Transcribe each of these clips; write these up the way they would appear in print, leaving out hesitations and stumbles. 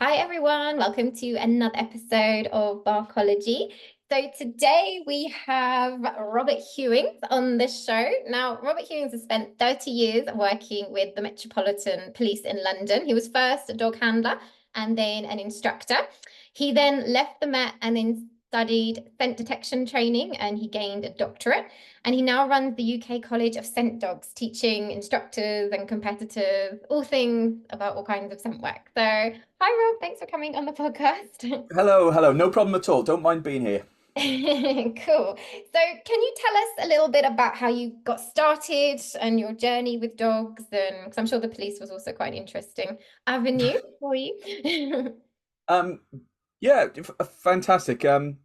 Hi everyone, welcome to another episode of Barkology. So today we have Robert Hewings on the show. Now, Robert Hewings has spent 30 years working with the Metropolitan Police in London. He was first a dog handler and then an instructor. He then left the Met and then studied scent detection training and he gained a doctorate. And he now runs the UK College of Scent Dogs, teaching instructors and competitors all things about all kinds of scent work. So, hi Rob, thanks for coming on the podcast. Hello, hello. No problem at all. Don't mind being here. Cool. So, can you tell us a little bit about how you got started and your journey with dogs? And because I'm sure the police was also quite an interesting avenue for you. Um, yeah, fantastic. God,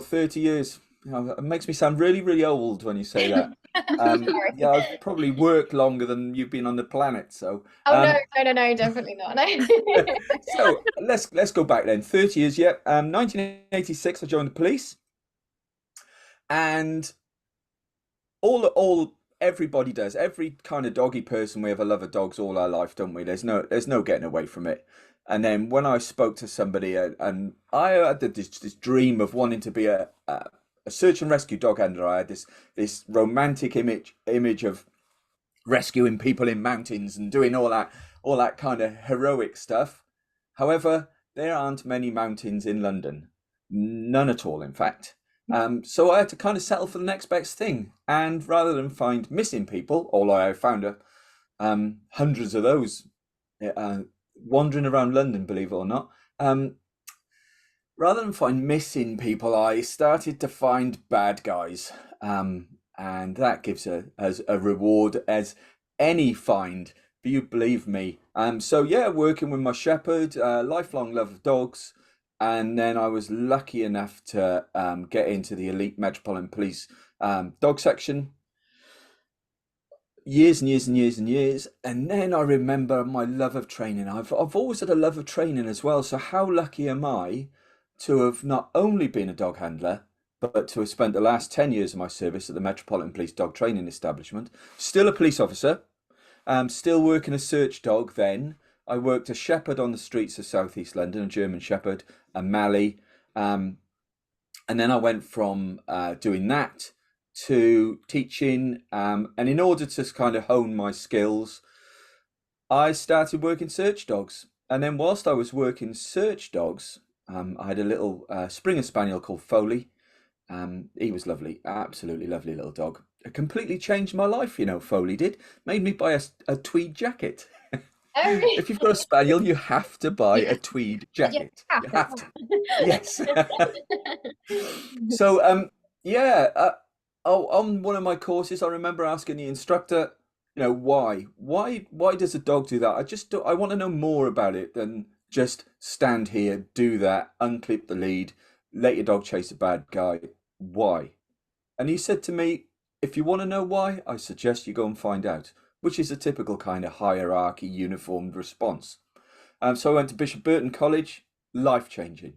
30 years. You know, it makes me sound really, really old when you say that. Sorry. Yeah, I've probably worked longer than you've been on the planet. So, Oh no, no, no, no, definitely not. No. so let's go back then. 30 years. Yeah. 1986, I joined the police, and all everybody does. Every kind of doggy person, we have a love of dogs all our life, don't we? There's no getting away from it. And then when I spoke to somebody, and I had this dream of wanting to be a search and rescue dog handler. I had this romantic image of rescuing people in mountains and doing all that kind of heroic stuff. However, there aren't many mountains in London, none at all, in fact. So I had to kind of settle for the next best thing, and rather than find missing people, although I found hundreds of those uh, wandering around London, believe it or not. Rather than find missing people, I started to find bad guys, and that gives as a reward as any find. But you believe me. So yeah, working with my shepherd, lifelong love of dogs, and then I was lucky enough to get into the elite Metropolitan Police dog section. Years and years and years and years, and then I remember my love of training. I've always had a love of training as well. So how lucky am I to have not only been a dog handler, but to have spent the last 10 years of my service at the Metropolitan Police Dog Training Establishment, still a police officer, still working a search dog then. I worked a shepherd on the streets of Southeast London, a German shepherd, a Mallee. And then I went from doing that to teaching. And in order to kind of hone my skills, I started working search dogs. And then whilst I was working search dogs, I had a little Springer Spaniel called Foley. He was lovely, absolutely lovely little dog. It completely changed my life, Foley did. Made me buy a tweed jacket. Oh, really? If you've got a Spaniel, you have to buy a tweed You jacket. have You as have to. well. Yes. So, yeah, on one of my courses, I remember asking the instructor, why does a dog do that? I want to know more about it than just stand here, do that, unclip the lead, let your dog chase a bad guy. Why? And he said to me, if you want to know why, I suggest you go and find out, which is a typical kind of hierarchy, uniformed response. So I went to Bishop Burton College, life changing.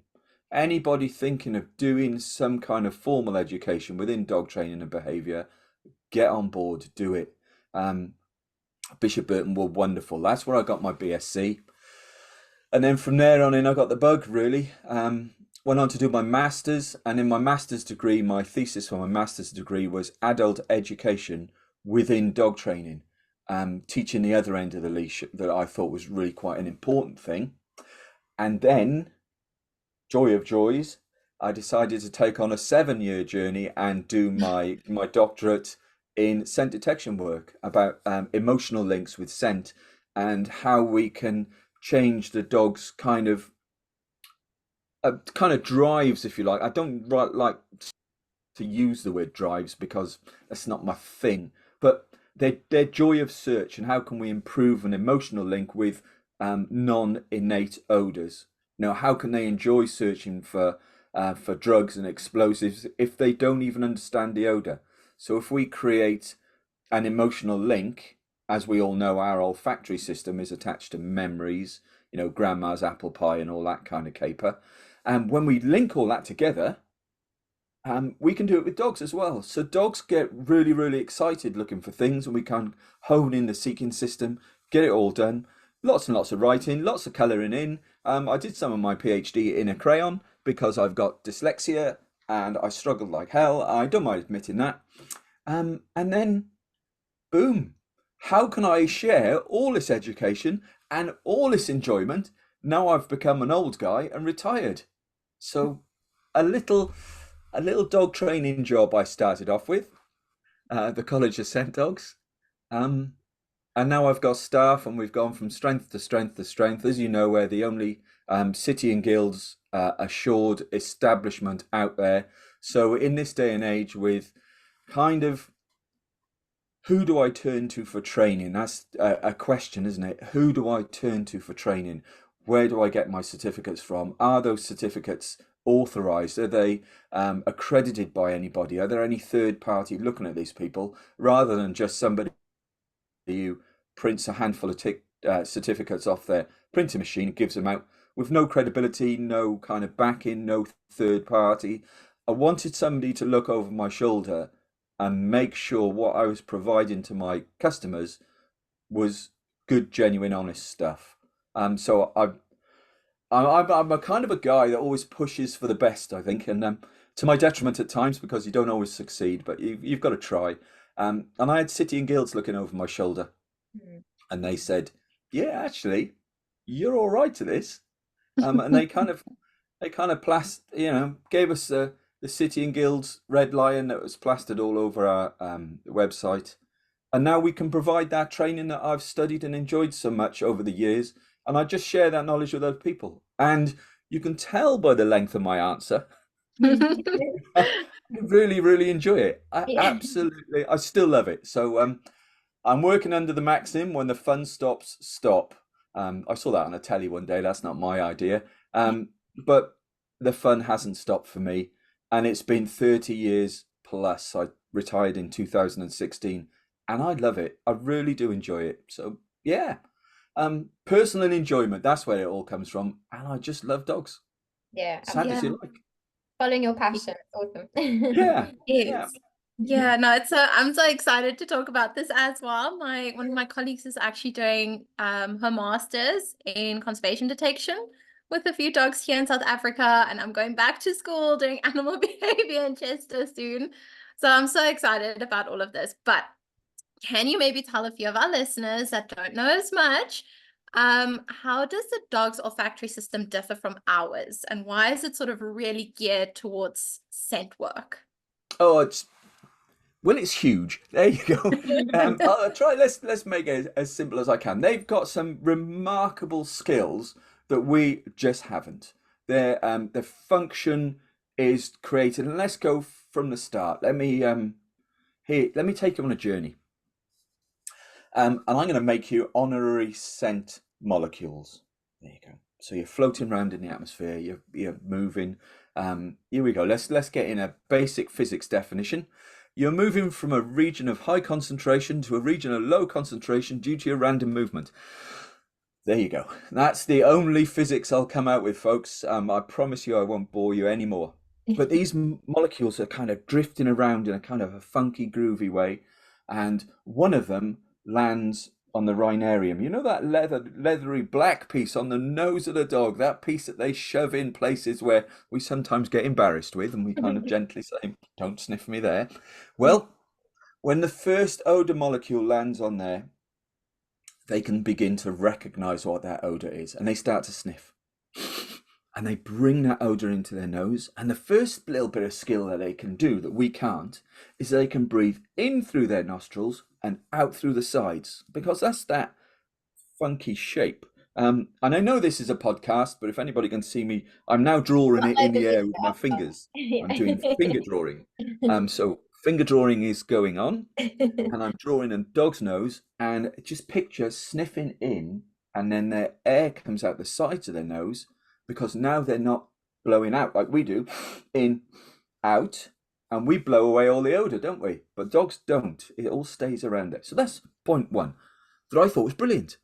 Anybody thinking of doing some kind of formal education within dog training and behaviour, get on board, do it. Bishop Burton were wonderful. That's where I got my BSc. And then from there on in, I got the bug, really. Went on to do my master's. And in my master's degree, my thesis for my master's degree was adult education within dog training, teaching the other end of the leash that I thought was really quite an important thing. And then, joy of joys, I decided to take on a 7-year journey and do my doctorate in scent detection work about emotional links with scent and how we can change the dog's kind of drives, if you like. I don't like to use the word drives because that's not my thing, but their joy of search and how can we improve an emotional link with non-innate odors. How can they enjoy searching for drugs and explosives if they don't even understand the odor? So if we create an emotional link, as we all know, our olfactory system is attached to memories, grandma's apple pie and all that kind of caper. And when we link all that together, we can do it with dogs as well. So dogs get really, really excited looking for things, and we can hone in the seeking system, get it all done. lots and lots of writing, lots of colouring in. I did some of my PhD in a crayon because I've got dyslexia and I struggled like hell. I don't mind admitting that. And then, boom, how can I share all this education and all this enjoyment now I've become an old guy and retired? So, a little, a little dog training job I started off with. The College of Scent Dogs. Um, and now I've got staff, and we've gone from strength to strength to strength. As you know, we're the only city and guilds assured establishment out there. So in this day and age, with kind of who do I turn to for training? That's a question, isn't it? Who do I turn to for training? Where do I get my certificates from? Are those certificates authorized? Are they accredited by anybody? Are there any third party looking at these people rather than just somebody who prints a handful of certificates off their printer machine and gives them out with no credibility, no kind of backing, no third party? I wanted somebody to look over my shoulder and make sure what I was providing to my customers was good, genuine, honest stuff. So I'm a kind of a guy that always pushes for the best, I think, and to my detriment at times because you don't always succeed, but you've got to try. And I had City and Guilds looking over my shoulder, Mm. and they said, "Yeah, actually, you're all right at this." And they kind of gave us the City and Guilds red lion that was plastered all over our website. And now we can provide that training that I've studied and enjoyed so much over the years. And I just share that knowledge with other people. And you can tell by the length of my answer, I really, really enjoy it. Yeah. I still love it. So I'm working under the maxim when the fun stops, stop. I saw that on a telly one day. That's not my idea. But the fun hasn't stopped for me. And it's been 30 years plus. I retired in 2016 and I love it. I really do enjoy it. So, yeah. Personal enjoyment, that's where it all comes from. And I just love dogs. Yeah, Sad as absolutely. you like. Following your passion. Awesome. Yeah. Yeah. Yes. Yeah, no, it's I'm so excited to talk about this as well. My one of my colleagues is actually doing her master's in conservation detection with a few dogs here in South Africa, and I'm going back to school doing animal behavior in Chester soon. So I'm so excited about all of this. But can you maybe tell a few of our listeners that don't know as much, how does the dog's olfactory system differ from ours, and why is it sort of really geared towards scent work? Oh, it's huge. There you go. I'll try. Let's make it as simple as I can. They've got some remarkable skills that we just haven't. Their function is created. And let's go from the start. Let me take you on a journey. And I'm going to make you honorary scent molecules. There you go. So you're floating around in the atmosphere. You're moving. Here we go. Let's get in a basic physics definition. You're moving from a region of high concentration to a region of low concentration due to your random movement. There you go. That's the only physics I'll come out with, folks. I promise you I won't bore you anymore. But these molecules are kind of drifting around in a kind of a funky, groovy way. And one of them lands on the rhinarium. You know that leathery black piece on the nose of the dog, that piece that they shove in places where we sometimes get embarrassed with, and we kind of gently say, "Don't sniff me there." Well, when the first odor molecule lands on there, they can begin to recognize what that odor is, and they start to sniff. And they bring that odor into their nose. And the first little bit of skill that they can do that we can't is they can breathe in through their nostrils and out through the sides, because that's that funky shape. And I know this is a podcast, but if anybody can see me, I'm now drawing Not it in like the the air with my listener. fingers. Yeah. I'm doing finger drawing. So finger drawing is going on, and I'm drawing a dog's nose, and just picture sniffing in, and then their air comes out the sides of their nose, because now they're not blowing out like we do, in, out, and we blow away all the odor, don't we? But dogs don't. It all stays around there. So that's point one that I thought was brilliant.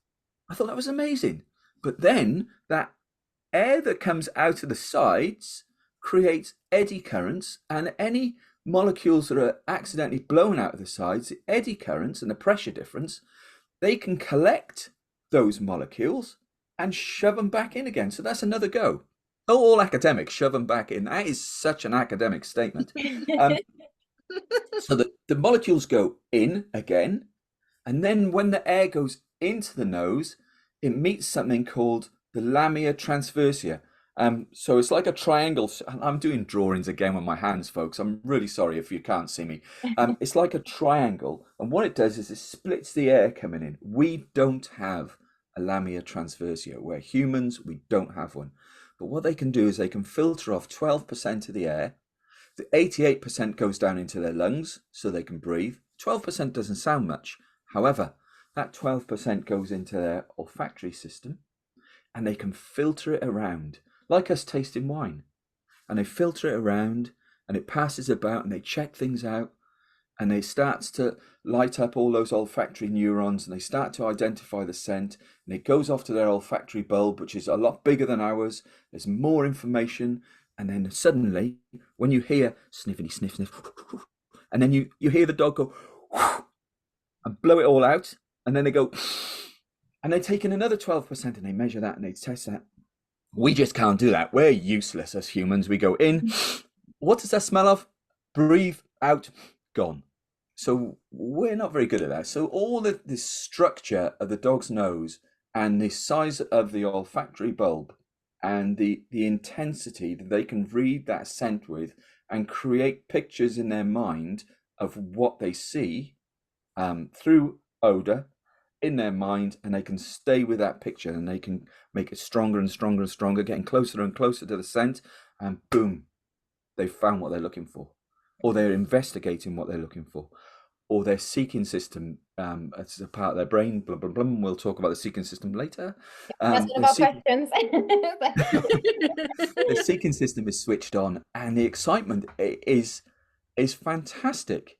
I thought that was amazing. But then that air that comes out of the sides creates eddy currents, and any molecules that are accidentally blown out of the sides, the eddy currents and the pressure difference, they can collect those molecules and shove them back in again. So that's another go. Oh, all academics shove them back in. That is such an academic statement. So the molecules go in again, and then when the air goes into the nose, it meets something called the lamina transversa. So it's like a triangle. I'm doing drawings again with my hands, folks. I'm really sorry if you can't see me. It's like a triangle, and what it does is it splits the air coming in. We don't have a lamina transversa. We're humans, we don't have one. But what they can do is they can filter off 12% of the air. The 88% goes down into their lungs so they can breathe. 12% doesn't sound much. However, that 12% goes into their olfactory system and they can filter it around, like us tasting wine. And they filter it around and it passes about and they check things out and they start to light up all those olfactory neurons and they start to identify the scent and it goes off to their olfactory bulb, which is a lot bigger than ours. There's more information. And then suddenly, when you hear sniffity, sniff, sniff, and then you hear the dog go and blow it all out, and then they go, and they take in another 12% and they measure that and they test that. We just can't do that. We're useless as humans. We go in, what does that smell of? Breathe out, gone. So we're not very good at that. So all the structure of the dog's nose and the size of the olfactory bulb and the intensity that they can read that scent with and create pictures in their mind of what they see through odor in their mind, and they can stay with that picture and they can make it stronger and stronger and stronger, getting closer and closer to the scent, and boom, they've found what they're looking for, or they're investigating what they're looking for, or their seeking system as a part of their brain, blah, blah, blah. We'll talk about the seeking system later. That's one of our questions. The seeking system is switched on and the excitement is fantastic.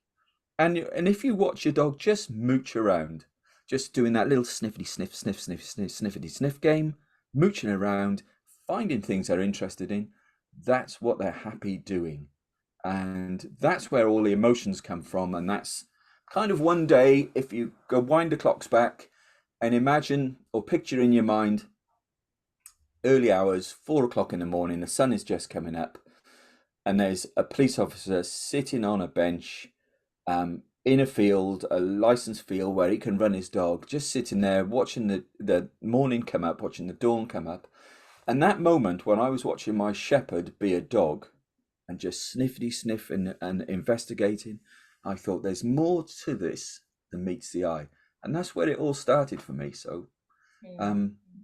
And if you watch your dog just mooch around, just doing that little sniffity sniff, sniff, sniff, sniff, sniffity sniff game, mooching around, finding things they're interested in, that's what they're happy doing. And that's where all the emotions come from. And that's kind of one day, if you go wind the clocks back and imagine or picture in your mind early hours, 4 o'clock in the morning, the sun is just coming up, and there's a police officer sitting on a bench in a field, a licensed field where he can run his dog, just sitting there watching the morning come up, watching the dawn come up. And that moment when I was watching my shepherd be a dog and just sniffity sniff and investigating, I thought there's more to this than meets the eye. And that's where it all started for me. So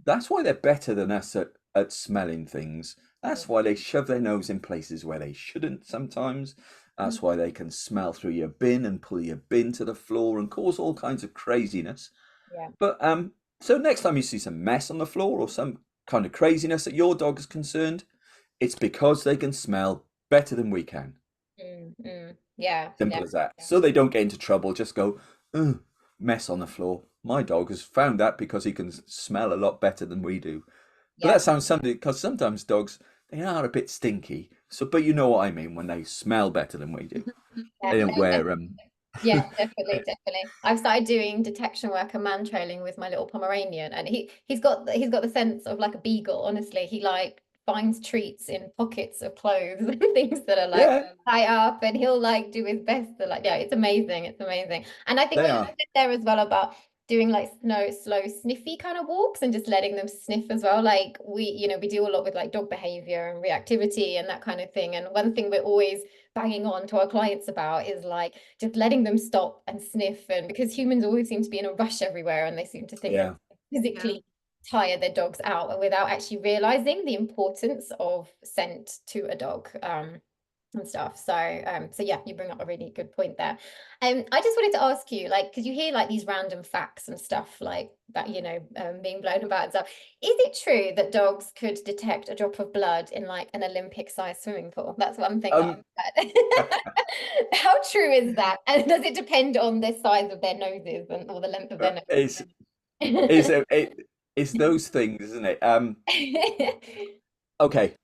that's why they're better than us at smelling things. That's why they shove their nose in places where they shouldn't sometimes. That's why they can smell through your bin and pull your bin to the floor and cause all kinds of craziness. Yeah. But so next time you see some mess on the floor or some kind of craziness that your dog is concerned, it's because they can smell better than we can. Yeah. Simple as that. So they don't get into trouble. Just go, mess on the floor. My dog has found that because he can smell a lot better than we do. But that sounds something, because sometimes dogs, they are a bit stinky. So, but you know what I mean when they smell better than we do. They don't wear Yeah, definitely. I've started doing detection work and man trailing with my little Pomeranian, and he's got the sense of like a beagle. Honestly, he like finds treats in pockets of clothes and things that are like high up, and he'll like do his best to like, yeah, it's amazing. And I think what you said there as well about doing like slow sniffy kind of walks and just letting them sniff as well. Like we do a lot with like dog behavior and reactivity and that kind of thing. And one thing we're always banging on to our clients about is like just letting them stop and sniff, and because humans always seem to be in a rush everywhere and they seem to think that physically tire their dogs out without actually realizing the importance of scent to a dog and stuff. So yeah, you bring up a really good point there. I just wanted to ask you, like, because you hear like these random facts and stuff like that, being blown about and stuff. Is it true that dogs could detect a drop of blood in like an Olympic-sized swimming pool? That's one thing that I've heard. How true is that? And does it depend on the size of their noses or the length of their noses? It's those things, isn't it? Okay.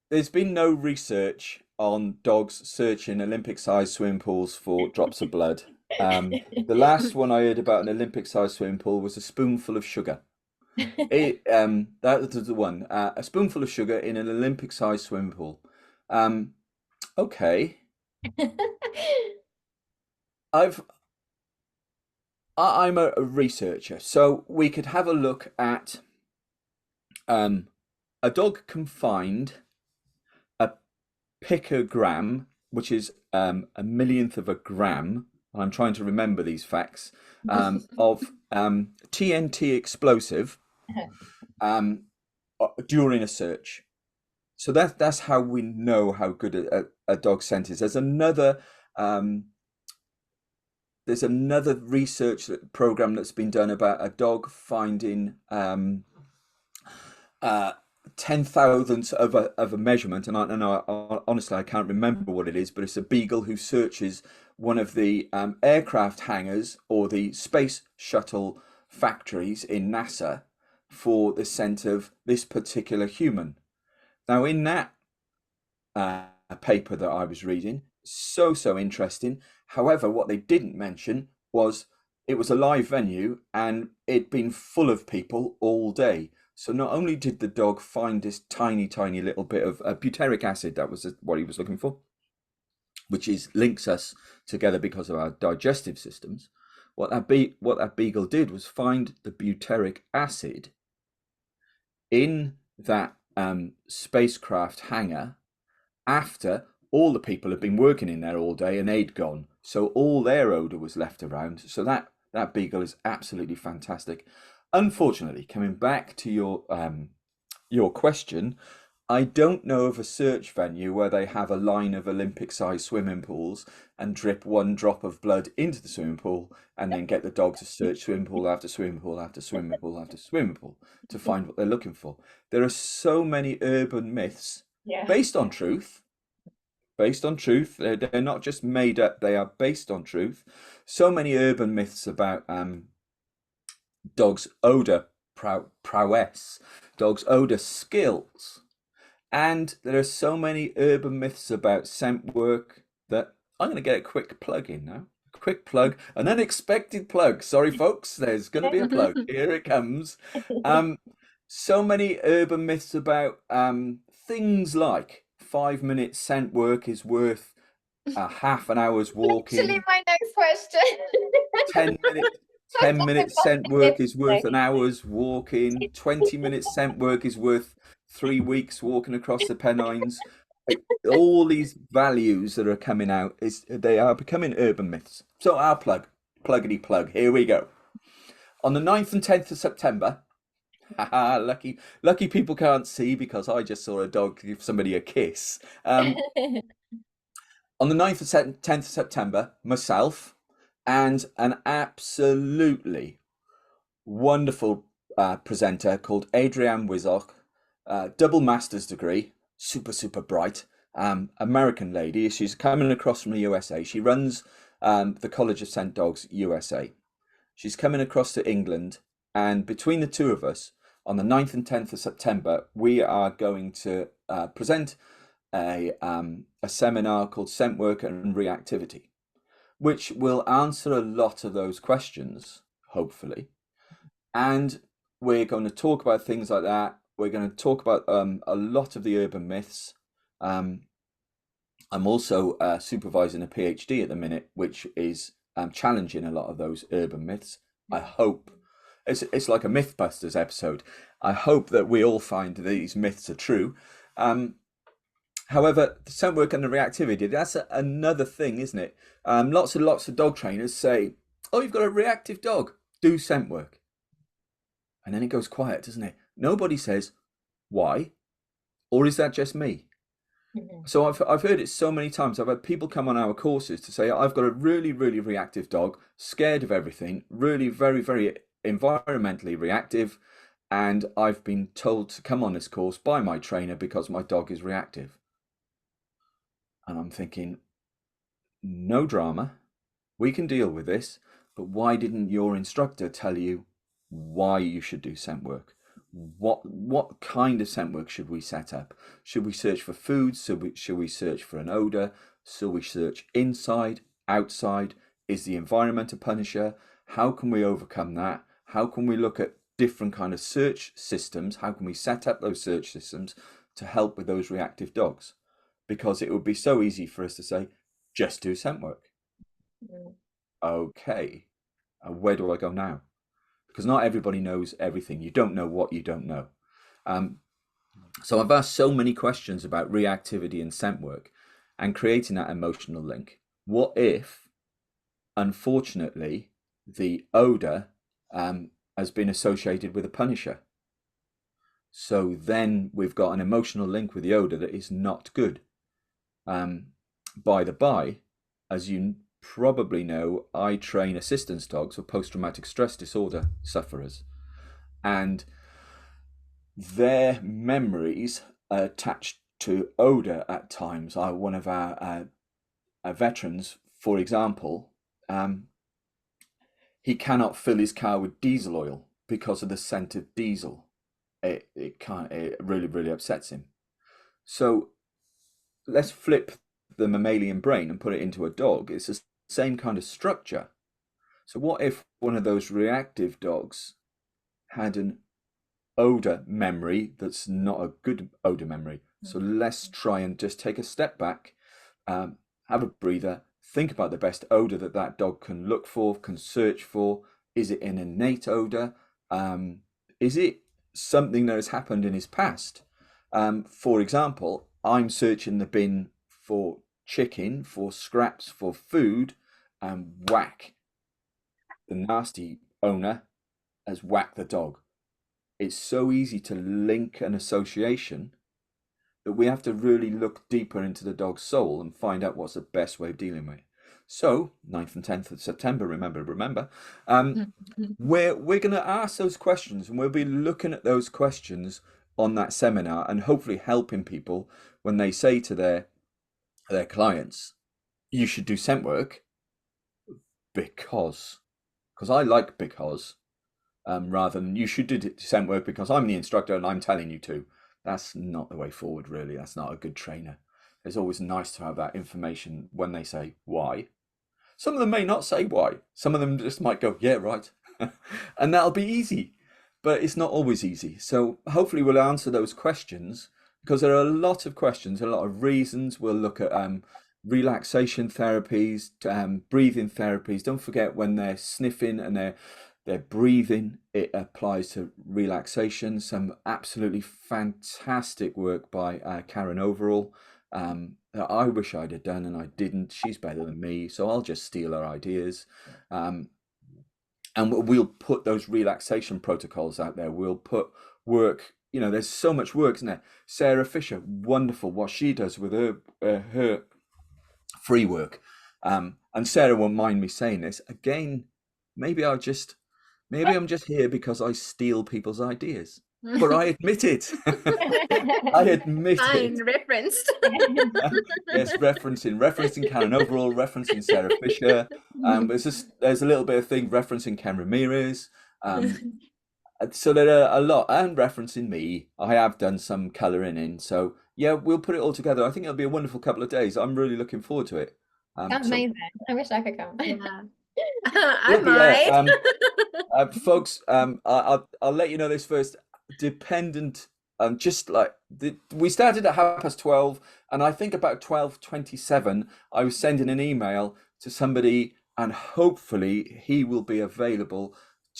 There's been no research on dogs searching Olympic-sized swimming pools for drops of blood. The last one I heard about an Olympic-sized swimming pool was a spoonful of sugar. That was the one. A spoonful of sugar in an Olympic-sized swimming pool. Okay. I've I'm a researcher, so we could have a look at a dog can find a picogram, which is a millionth of a gram. I'm trying to remember these facts of TNT explosive during a search. So that's how we know how good a dog scent is. There's another research program that's been done about a dog finding 10,000ths of a measurement, and honestly I can't remember what it is, but it's a beagle who searches one of the aircraft hangars or the space shuttle factories in NASA for the scent of this particular human. Now, in that paper that I was reading, so interesting. However, what they didn't mention was it was a live venue and it'd been full of people all day. So not only did the dog find this tiny little bit of butyric acid, that was what he was looking for, which links us together because of our digestive systems. What that beagle did was find the butyric acid in that spacecraft hangar after all the people had been working in there all day and they'd gone. So all their odor was left around. So that beagle is absolutely fantastic. Unfortunately, coming back to your question, I don't know of a search venue where they have a line of Olympic-sized swimming pools and drip one drop of blood into the swimming pool and then get the dog to search swimming pool after swimming pool after swimming pool after swimming pool to find what they're looking for. There are so many urban myths based on truth. They're not just made up, they are based on truth. So many urban myths about dogs' odor prowess, dogs' odor skills. And there are so many urban myths about scent work that I'm going to get a quick plug in now. A quick plug, an unexpected plug. Sorry, folks, there's going to be a plug. Here it comes. So many urban myths about things like 5 minutes scent work is worth a half an hour's walking. Actually, my next question. 10 minutes scent work is worth an hour's walking. 20 minutes scent work is worth 3 weeks walking across the Pennines. All these values that are coming out they are becoming urban myths. So our pluggity plug. Here we go. On the 9th and 10th of September. Lucky people can't see because I just saw a dog give somebody a kiss. On the 9th and 10th of September, myself and an absolutely wonderful presenter called Adrienne Wizoch, double master's degree, super bright, American lady. She's coming across from the USA. She runs the College of Scent Dogs USA. She's coming across to England, and between the two of us, on the 9th and 10th of September, we are going to present a seminar called Scent Work and Reactivity, which will answer a lot of those questions, hopefully. And we're going to talk about things like that. We're going to talk about a lot of the urban myths. I'm also supervising a PhD at the minute, which is challenging a lot of those urban myths. I hope it's like a Mythbusters episode. I hope that we all find these myths are true. However, the scent work and the reactivity, that's another thing, isn't it? Lots of dog trainers say, oh, you've got a reactive dog, do scent work. And then it goes quiet, doesn't it? Nobody says, why? Or is that just me? Mm-hmm. So I've heard it so many times. I've had people come on our courses to say, I've got a really reactive dog, scared of everything, really very environmentally reactive. And I've been told to come on this course by my trainer because my dog is reactive. And I'm thinking, no drama, we can deal with this, but why didn't your instructor tell you why you should do scent work? What kind of scent work should we set up? Should we search for food? Should we search for an odor? Should we search inside, outside? Is the environment a punisher? How can we overcome that? How can we look at different kind of search systems? How can we set up those search systems to help with those reactive dogs? Because it would be so easy for us to say, just do scent work. Mm. Okay, where do I go now? Because not everybody knows everything. You don't know what you don't know. So I've asked so many questions about reactivity and scent work and creating that emotional link. What if, unfortunately, the odor has been associated with a punisher? So then we've got an emotional link with the odor that is not good. By the by, as you probably know, I train assistance dogs for post-traumatic stress disorder sufferers, and their memories are attached to odor at times. One of our veterans, for example, he cannot fill his car with diesel oil because of the scent of diesel. It really, really upsets him. So let's flip the mammalian brain and put it into a dog. It's the same kind of structure. So what if one of those reactive dogs had an odor memory that's not a good odor memory? So let's try and just take a step back, have a breather, think about the best odor that that dog can look for, can search for. Is it an innate odor? Is it something that has happened in his past? For example, I'm searching the bin for chicken, for scraps, for food, and whack, the nasty owner has whacked the dog. It's so easy to link an association that we have to really look deeper into the dog's soul and find out what's the best way of dealing with it. So 9th and 10th of September, remember, we're going to ask those questions, and we'll be looking at those questions on that seminar and hopefully helping people when they say to their clients, you should do scent work because I like because rather than you should do scent work because I'm the instructor and I'm telling you to. That's not the way forward, really. That's not a good trainer. It's always nice to have that information when they say why. Some of them may not say why. Some of them just might go, yeah, right. And that'll be easy. But it's not always easy. So hopefully we'll answer those questions, because there are a lot of questions, a lot of reasons. We'll look at relaxation therapies, breathing therapies. Don't forget, when they're sniffing and they're breathing, it applies to relaxation. Some absolutely fantastic work by Karen Overall that I wish I'd have done and I didn't. She's better than me, so I'll just steal her ideas. And we'll put those relaxation protocols out there. We'll put work, there's so much work, isn't there? Sarah Fisher, wonderful what she does with her free work. And Sarah won't mind me saying this. Again, maybe I'm just here because I steal people's ideas. But I admit it. I admit Fine, it. referenced. Yes, referencing Karen Overall, referencing Sarah Fisher. There's a little bit of thing referencing Ken Ramirez. So there are a lot, and referencing me. I have done some colouring in. So yeah, we'll put it all together. I think it'll be a wonderful couple of days. I'm really looking forward to it. Sounds amazing. I wish I could come. Yeah. I It'll be there. might. Folks, I'll let you know this first. Dependent, just like we started at 12:30, and I think about 12:27, I was sending an email to somebody, and hopefully he will be available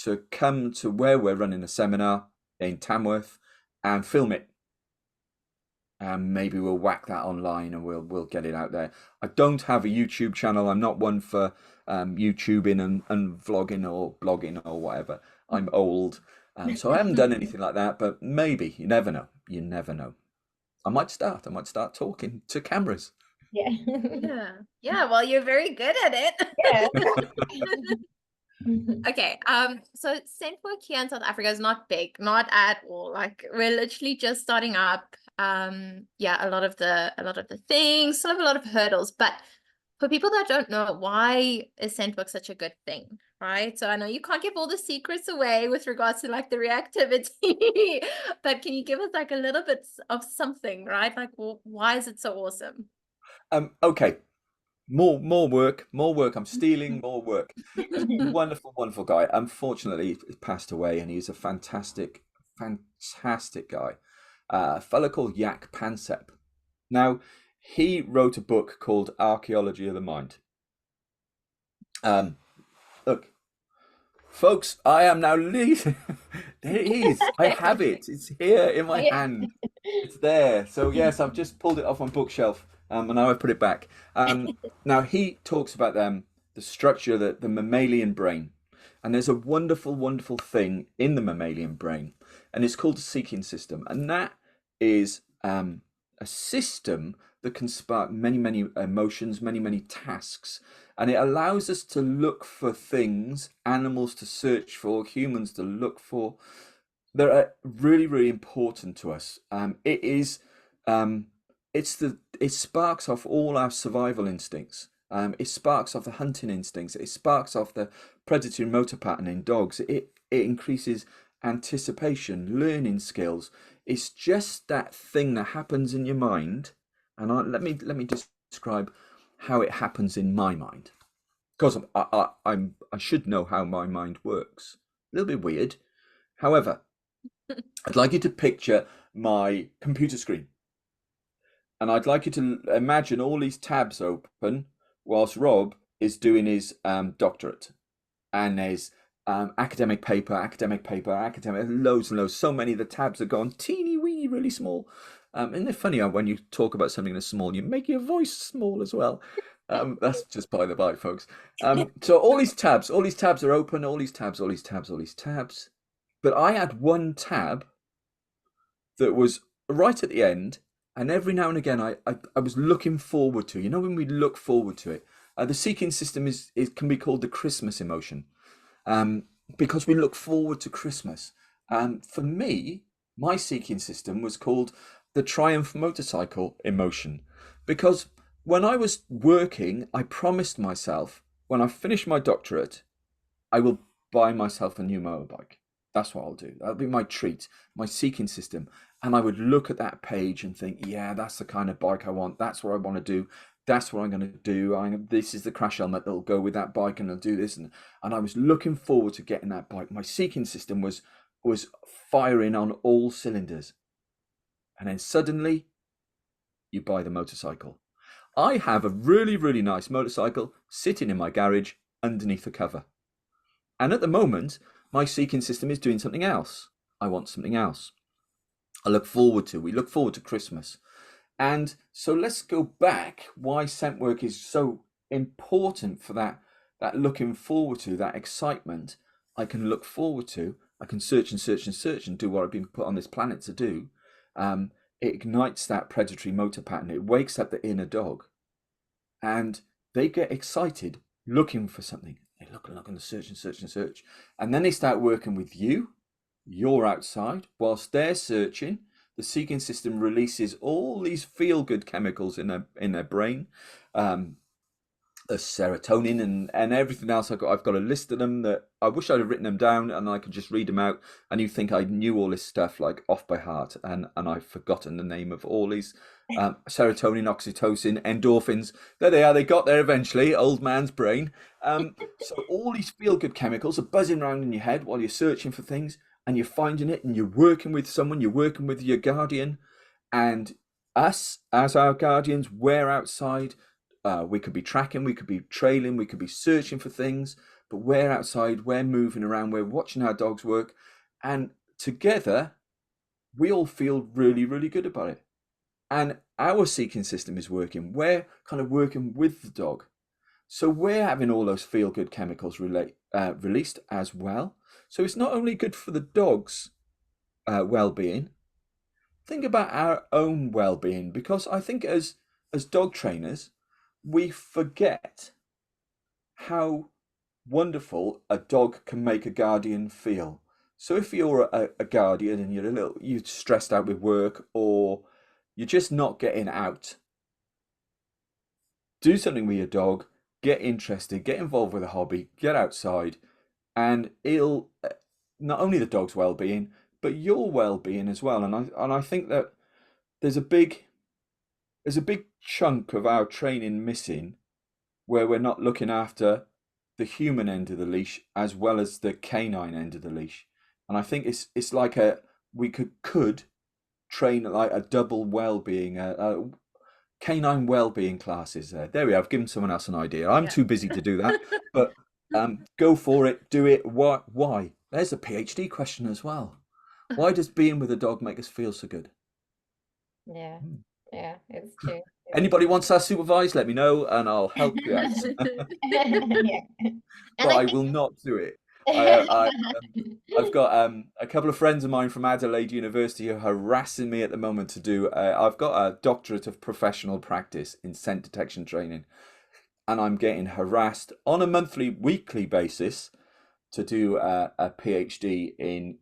to come to where we're running a seminar in Tamworth and film it. And maybe we'll whack that online and we'll get it out there. I don't have a YouTube channel. I'm not one for YouTubing and vlogging or blogging or whatever. I'm old, so I haven't done anything like that. But maybe, you never know. You never know. I might start talking to cameras. Yeah. Yeah. Well, you're very good at it. Yeah. Okay. So scent work here in South Africa is not big, not at all. Like, we're literally just starting up. Yeah, a lot of the things, still have a lot of hurdles, but for people that don't know, why is scent work such a good thing, right? So I know you can't give all the secrets away with regards to like the reactivity, but can you give us like a little bit of something, right? Like, well, why is it so awesome? Okay. More work, more work. I'm stealing more work. Wonderful, wonderful guy. Unfortunately, he passed away, and he's a fantastic, fantastic guy. A fellow called Yak Pansep. Now, he wrote a book called Archaeology of the Mind. Look, folks, I am now leaving. There it is. I have it. It's here in my Yeah. hand. It's there. So yes, I've just pulled it off my bookshelf, and now I've put it back. Now he talks about the structure, the mammalian brain, and there's a wonderful, wonderful thing in the mammalian brain, and it's called the seeking system, and that is a system that can spark many, many emotions, many, many tasks, and it allows us to look for things, animals to search for, humans to look for, that are really, really important to us. It is, it sparks off all our survival instincts. It sparks off the hunting instincts. It sparks off the predatory motor pattern in dogs. It increases anticipation, learning skills. It's just that thing that happens in your mind. And let me describe how it happens in my mind, because I should know how my mind works. A little bit weird. However, I'd like you to picture my computer screen, and I'd like you to imagine all these tabs open whilst Rob is doing his doctorate, and there's academic paper, academic, loads and loads. So many, the tabs are gone teeny weeny, really small. Isn't it funny how when you talk about something that's small, you make your voice small as well? That's just by the by, folks. So all these tabs are open, all these tabs, all these tabs, all these tabs. But I had one tab that was right at the end, and every now and again I was looking forward to. You know, when we look forward to it, the seeking system is can be called the Christmas emotion, um, because we look forward to Christmas. For me, my seeking system was called the Triumph motorcycle emotion, because when I was working, I promised myself when I finish my doctorate, I will buy myself a new motorbike. That's what I'll do. That'll be my treat, my seeking system. And I would look at that page and think, yeah, that's the kind of bike I want. That's what I want to do. That's what I'm going to do. This is the crash helmet that'll go with that bike, and I'll do this. And I was looking forward to getting that bike. My seeking system was firing on all cylinders. And then suddenly, you buy the motorcycle. I have a really, really nice motorcycle sitting in my garage underneath the cover. And at the moment, my seeking system is doing something else. I want something else. We look forward to Christmas. And so let's go back why scent work is so important for that looking forward to, that excitement I can look forward to. I can search and search and search and do what I've been put on this planet to do. It ignites that predatory motor pattern. It wakes up the inner dog, and they get excited looking for something. They look and look and search and search and search. And then they start working with you. You're outside. Whilst they're searching, the seeking system releases all these feel-good chemicals in their brain. Serotonin and everything else. I've got a list of them that I wish I'd have written them down, and I could just read them out, and you think I knew all this stuff like off by heart, and I've forgotten the name of all these. Serotonin, oxytocin, endorphins, there they are, they got there eventually. Old man's brain. So all these feel-good chemicals are buzzing around in your head while you're searching for things, and you're finding it, and you're working with someone, you're working with your guardian, and us as our guardians, we're outside. We could be tracking, we could be trailing, we could be searching for things, but we're outside, we're moving around, we're watching our dogs work, and together we all feel really, really good about it. And our seeking system is working. We're kind of working with the dog. So we're having all those feel good chemicals released as well. So it's not only good for the dog's well being, think about our own well being, because I think as dog trainers, we forget how wonderful a dog can make a guardian feel. So if you're a guardian and you're stressed out with work, or you're just not getting out, do something with your dog, get interested, get involved with a hobby, get outside, and it'll not only the dog's well-being, but your well-being as well. And I think that there's a big chunk of our training missing where we're not looking after the human end of the leash as well as the canine end of the leash. And I think it's like we could train like a double well-being, canine well-being classes. There we have given someone else an idea. I'm Yeah. too busy to do that, but go for it, do it. Why? Why? There's a PhD question as well. Why does being with a dog make us feel so good? Yeah, yeah, it's true. Anybody wants that supervised, let me know and I'll help you out. Yeah. But And I I think will not do it. I've got a couple of friends of mine from Adelaide University who are harassing me at the moment to do. I've got a doctorate of professional practice in scent detection training, and I'm getting harassed on a weekly basis to do a PhD in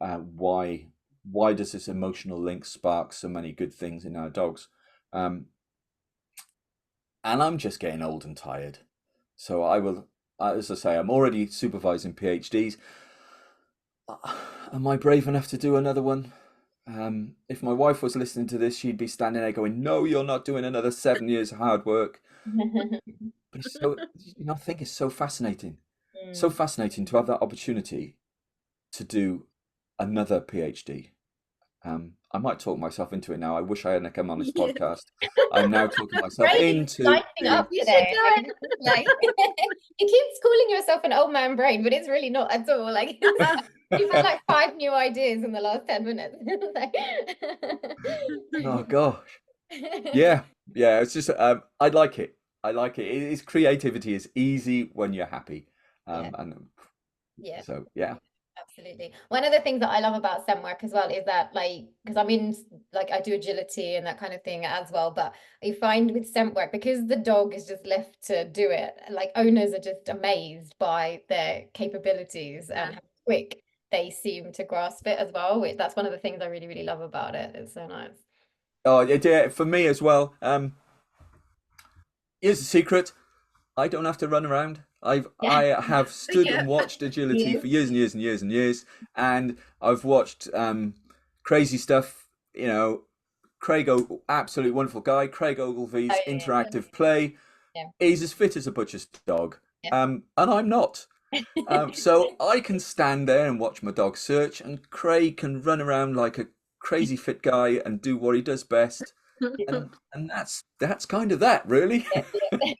why does this emotional link spark so many good things in our dogs, and I'm just getting old and tired. So I will, as I say, I'm already supervising PhDs. Am I brave enough to do another one? If my wife was listening to this, she'd be standing there going, "No, you're not doing another 7 years of hard work." But it's so, I think it's so fascinating to have that opportunity to do another PhD. I might talk myself into it now. I wish I hadn't come on this Yeah. podcast. I'm now talking myself brain is into lighting doing. up You should today. do Like, it's like you keep calling yourself an old man brain, but it's really not at all. Like you've had like 5 new ideas in the last 10 minutes. Oh gosh. Yeah, yeah. It's just I like it. I like it. It's creativity is easy when you're happy. Yeah, And yeah. so yeah. Absolutely. One of the things that I love about STEM work as well is that, like, because I'm in, like, I do agility and that kind of thing as well. But you find with STEM work, because the dog is just left to do it, like, owners are just amazed by their capabilities and Yeah. how quick they seem to grasp it as well. Which that's one of the things I really, really love about it. It's so nice. Oh yeah, for me as well. Here's the secret. I don't have to run around. Yeah. I have stood Yeah. and watched agility Yes. for years and years and years and years, and I've watched crazy stuff. You know, absolute wonderful guy. Craig Oh, Ogilvy's yeah, interactive play. yeah, He's as fit as a butcher's dog, yeah. and I'm not. So I can stand there and watch my dog search, and Craig can run around like a crazy fit guy and do what he does best, and that's kind of that, really. Yeah, yeah.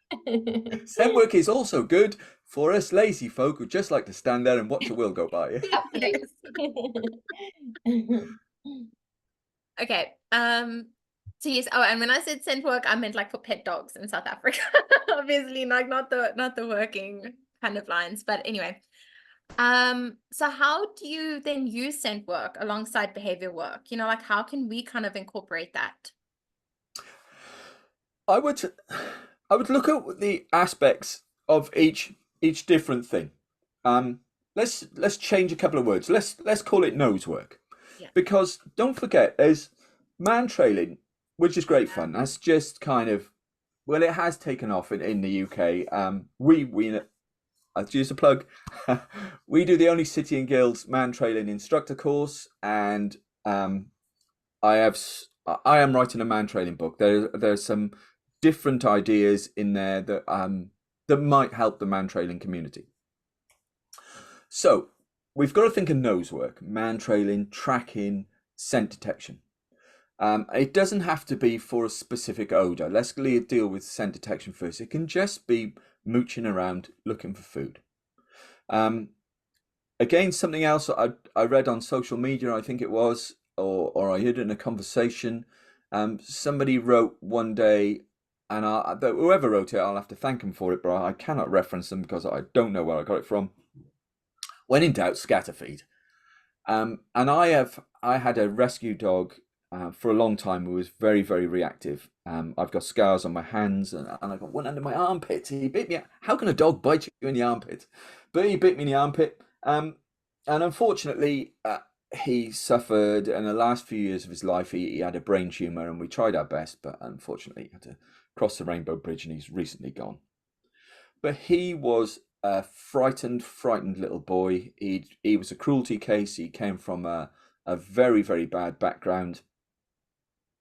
Zen work is also good for us lazy folk who just like to stand there and watch the world go by. Absolutely. Okay. So yes. Oh, and when I said scent work, I meant like for pet dogs in South Africa. Obviously, like not the working kind of lines. But anyway. So how do you then use scent work alongside behavior work? You know, like how can we kind of incorporate that? I would I would look at the aspects of each different thing. Let's change a couple of words. Let's call it nose work. Yeah. Because don't forget there's man trailing, which is great fun. That's just kind of, well, it has taken off in the UK. We I'll use a plug. We do the only City and Guilds man trailing instructor course, and I am writing a man trailing book. There's some different ideas in there that might help the man trailing community. So we've got to think of nose work, man trailing, tracking, scent detection. It doesn't have to be for a specific odor. Let's deal with scent detection first. It can just be mooching around looking for food. Again, something else I read on social media, I think it was, or I heard in a conversation. Somebody wrote one day, and whoever wrote it, I'll have to thank them for it, but I cannot reference them because I don't know where I got it from. When in doubt, scatter feed. And I had a rescue dog for a long time who was very, very reactive. I've got scars on my hands, and I got one under my armpit. He bit me. How can a dog bite you in the armpit? But he bit me in the armpit. And unfortunately, he suffered in the last few years of his life. He had a brain tumor, and we tried our best, but unfortunately, he had to cross the Rainbow Bridge, and he's recently gone. But he was a frightened little boy. He was a cruelty case. He came from a very, very bad background.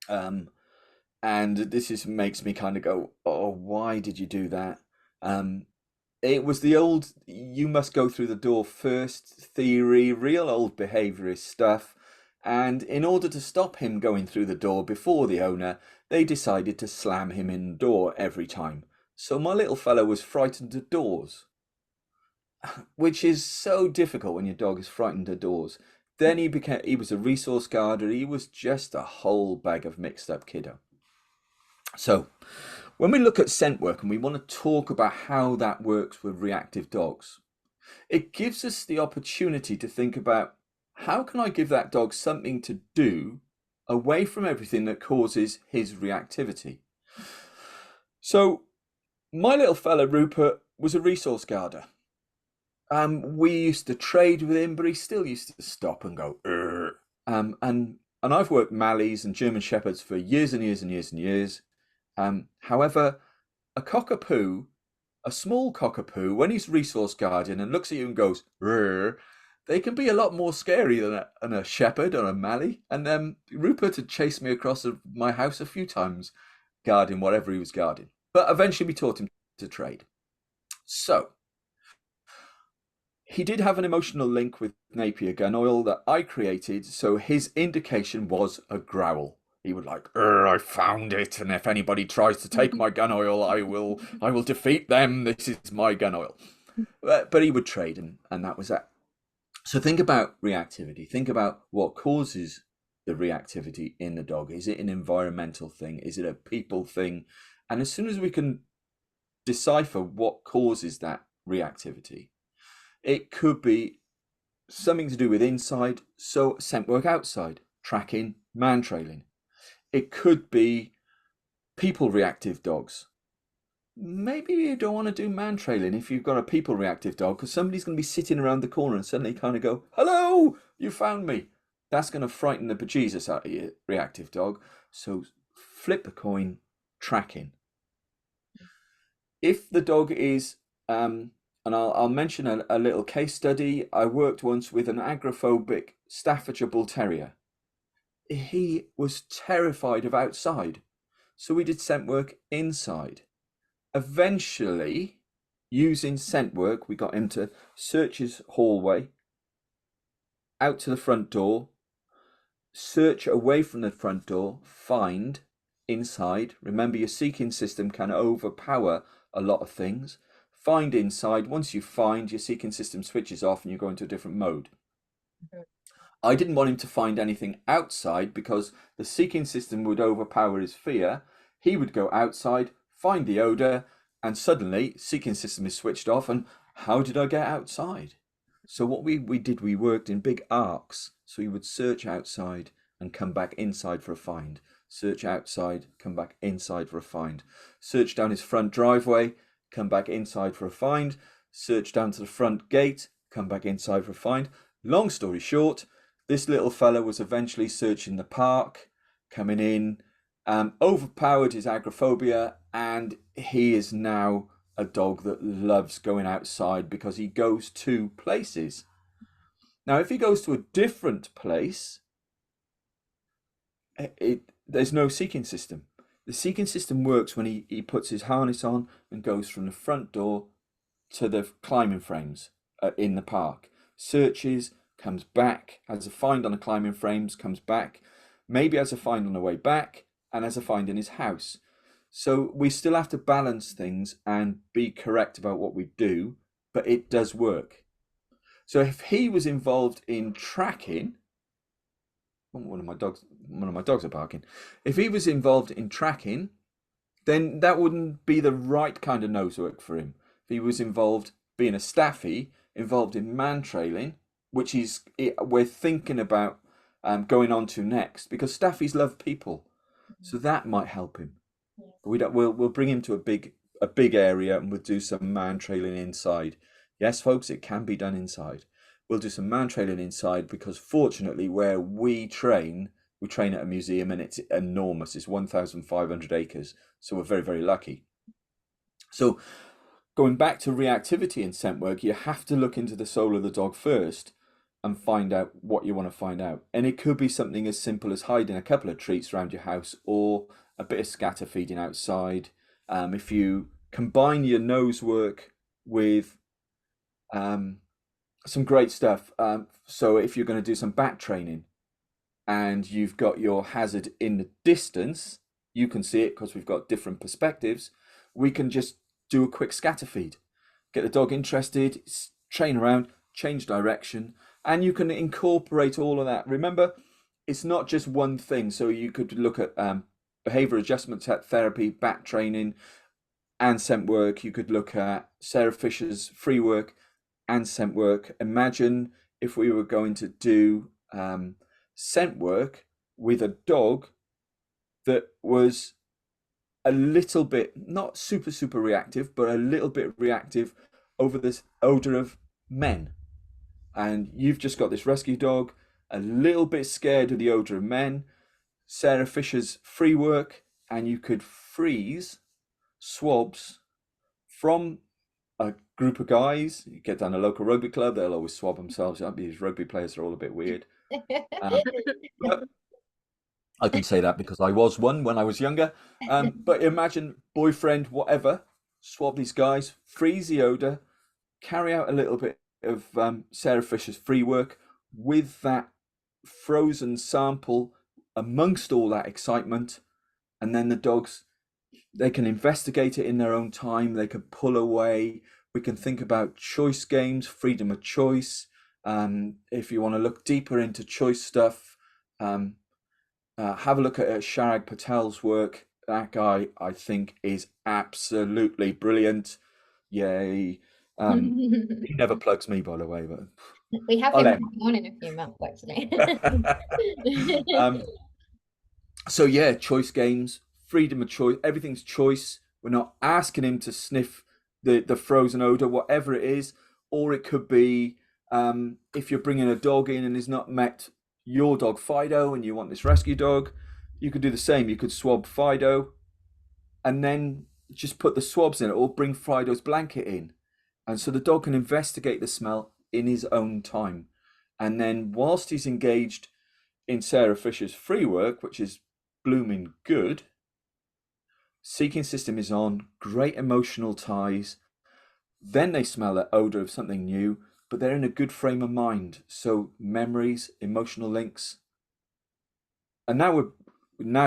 And this makes me kind of go, oh, why did you do that? Um, it was the old you must go through the door first theory, real old behaviorist stuff. And in order to stop him going through the door before the owner, they decided to slam him in the door every time. So my little fellow was frightened of doors, which is so difficult when your dog is frightened of doors. Then he was a resource guarder. He was just a whole bag of mixed up kiddo. So when we look at scent work and we want to talk about how that works with reactive dogs, it gives us the opportunity to think about how can I give that dog something to do away from everything that causes his reactivity. So my little fella Rupert was a resource guarder. We used to trade with him, but he still used to stop and go, "Urgh." And I've worked Malleys and German Shepherds for years and years and years and years. However, a cockapoo, a small cockapoo, when he's resource guarding and looks at you and goes, "Urgh," they can be a lot more scary than a shepherd or a Mallee. And Rupert had chased me across my house a few times, guarding whatever he was guarding. But eventually we taught him to trade. So he did have an emotional link with Napier gun oil that I created, so his indication was a growl. He would like, I found it, and if anybody tries to take my gun oil, I will defeat them. This is my gun oil. But he would trade, and that was that. So think about reactivity. Think about what causes the reactivity in the dog. Is it an environmental thing? Is it a people thing? And as soon as we can decipher what causes that reactivity, it could be something to do with inside, so scent work outside, tracking, man trailing. It could be people reactive dogs. Maybe you don't want to do man trailing if you've got a people reactive dog, because somebody's going to be sitting around the corner and suddenly kind of go, "Hello, you found me." That's going to frighten the bejesus out of your reactive dog. So flip the coin, tracking. If the dog is and I'll mention a little case study. I worked once with an agoraphobic Staffordshire Bull Terrier. He was terrified of outside, so we did scent work inside. Eventually, using scent work, we got him to search his hallway, out to the front door, search away from the front door, find inside. Remember, your seeking system can overpower a lot of things. Find inside. Once you find, your seeking system switches off and you go into a different mode. I didn't want him to find anything outside because the seeking system would overpower his fear. He would go outside, find the odor, and suddenly seeking system is switched off. And how did I get outside? So what we did, we worked in big arcs. So he would search outside and come back inside for a find. Search outside, come back inside for a find. Search down his front driveway, come back inside for a find. Search down to the front gate, come back inside for a find. Long story short, this little fella was eventually searching the park, coming in, overpowered his agoraphobia, and he is now a dog that loves going outside because he goes to places. Now, if he goes to a different place, there's no seeking system. The seeking system works when he puts his harness on and goes from the front door to the climbing frames in the park. Searches, comes back, has a find on the climbing frames, comes back, maybe has a find on the way back, and has a find in his house. So we still have to balance things and be correct about what we do, but it does work. So if he was involved in tracking, one of my dogs are barking. If he was involved in tracking, then that wouldn't be the right kind of nose work for him. If he was involved being a staffy, involved in man trailing, which we're thinking about going on to next, because staffies love people, so that might help him. But we'll bring him to a big area and we'll do some man trailing inside. Yes, folks, it can be done inside. We'll do some man trailing inside because fortunately where we train at a museum and it's enormous. It's 1,500 acres. So we're very, very lucky. So going back to reactivity in scent work, you have to look into the soul of the dog first and find out what you want to find out. And it could be something as simple as hiding a couple of treats around your house or a bit of scatter feeding outside. If you combine your nose work with um, some great stuff. So if you're going to do some back training and you've got your hazard in the distance, you can see it because we've got different perspectives. We can just do a quick scatter feed, get the dog interested, train around, change direction, and you can incorporate all of that. Remember, it's not just one thing. So you could look at behavior adjustment therapy, back training, and scent work. You could look at Sarah Fisher's free work and scent work. Imagine if we were going to do scent work with a dog that was a little bit, not super reactive, but a little bit reactive over this odor of men. And you've just got this rescue dog, a little bit scared of the odor of men. Sarah Fisher's free work, and you could freeze swabs from a group of guys. You get down a local rugby club, they'll always swab themselves up. These rugby players are all a bit weird. But I can say that because I was one when I was younger. But imagine boyfriend, whatever, swab these guys, freeze the odor, carry out a little bit of Sarah Fisher's free work with that frozen sample amongst all that excitement, and then the dogs, they can investigate it in their own time, they can pull away. We can think about choice games, freedom of choice. If you want to look deeper into choice stuff, have a look at Sharag Patel's work. That guy, I think, is absolutely brilliant. Yay. He never plugs me, by the way, but We have I'll him let on in a few months, actually. So yeah, choice games, freedom of choice, everything's choice. We're not asking him to sniff the frozen odor, whatever it is. Or it could be if you're bringing a dog in and he's not met your dog Fido and you want this rescue dog, you could do the same. You could swab Fido and then just put the swabs in it, or bring Fido's blanket in. And so the dog can investigate the smell in his own time. And then whilst he's engaged in Sarah Fisher's free work, which is blooming good, seeking system is on, great emotional ties. Then they smell that odor of something new, but they're in a good frame of mind. So memories, emotional links. And now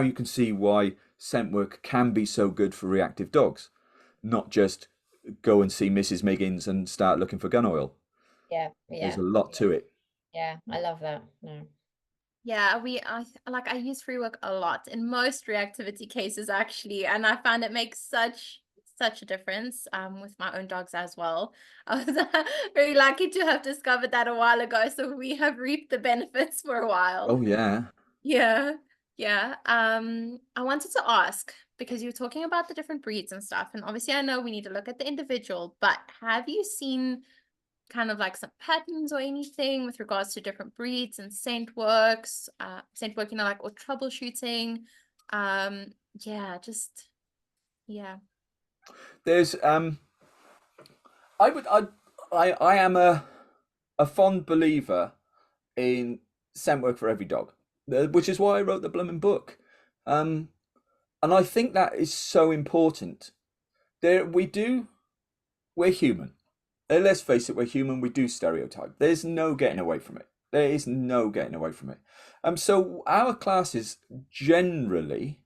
you can see why scent work can be so good for reactive dogs, not just go and see Mrs. Miggins and start looking for gun oil. Yeah, There's a lot to it. Yeah, I love that. No. Yeah, I use free work a lot in most reactivity cases actually, and I find it makes such a difference with my own dogs as well. I was very lucky to have discovered that a while ago, so we have reaped the benefits for a while. Oh yeah. Yeah. Yeah. I wanted to ask, because you were talking about the different breeds and stuff, and obviously I know we need to look at the individual, but have you seen kind of like some patterns or anything with regards to different breeds and scent work, like, or troubleshooting? Yeah, just yeah. There's I am a fond believer in scent work for every dog, which is why I wrote the blooming book. And I think that is so important. We're human. Let's face it, we're human. We do stereotype. There's no getting away from it. There is no getting away from it. So our classes generally,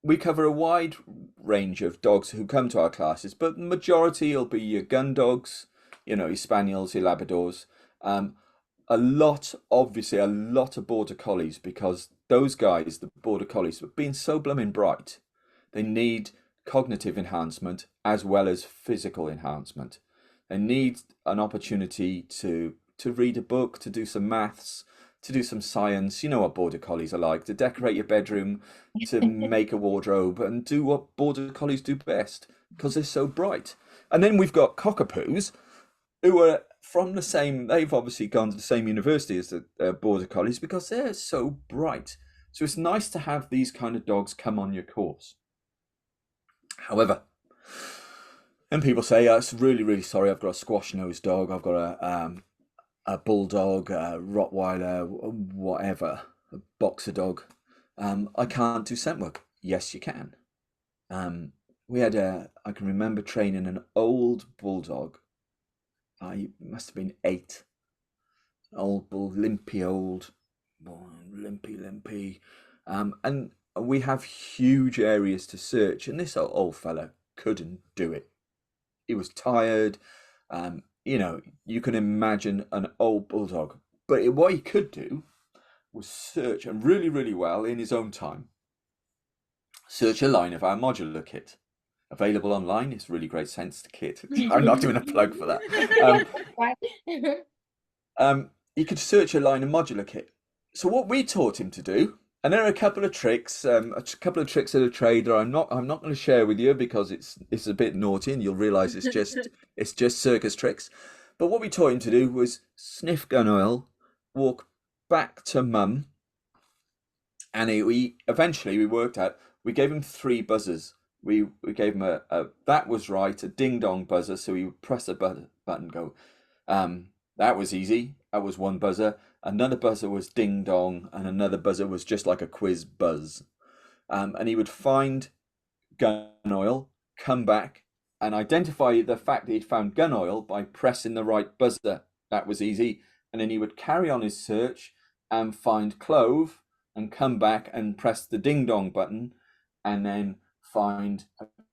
we cover a wide range of dogs who come to our classes, but the majority will be your gun dogs, your spaniels, your labradors. A lot of border collies, because those guys, the border collies, being so blooming bright, they need cognitive enhancement as well as physical enhancement. They need an opportunity to read a book, to do some maths, to do some science. You know what border collies are like, to decorate your bedroom, to make a wardrobe, and do what border collies do best, because they're so bright. And then we've got cockapoos, who are from they've obviously gone to the same university as the border collies, because they're so bright. So it's nice to have these kind of dogs come on your course. However, and people say, "It's really sorry, I've got a squash-nosed dog, I've got a bulldog, a Rottweiler, whatever, a boxer dog. I can't do scent work." yes, you can. We had I can remember training an old bulldog. I must have been 8. An old bull, limpy old, limpy. And we have huge areas to search, and this old fella couldn't do it. He was tired. You can imagine an old bulldog, but what he could do was search, and really, really well in his own time, search a line of our modular kit. Available online. It's really great sense kit. I'm not doing a plug for that. He could search a line of modular kit. So what we taught him to do, and there are a couple of tricks, of the trade that I'm not going to share with you because it's a bit naughty, and you'll realise it's just circus tricks. But what we taught him to do was sniff gun oil, walk back to mum, and we eventually worked out. We gave him 3 buzzers. We gave him a that was right, a ding dong buzzer, so he would press a button, go. That was easy. That was one buzzer. Another buzzer was ding dong, and another buzzer was just like a quiz buzz. And he would find gun oil, come back, and identify the fact that he'd found gun oil by pressing the right buzzer. That was easy. And then he would carry on his search and find clove and come back and press the ding dong button, and then find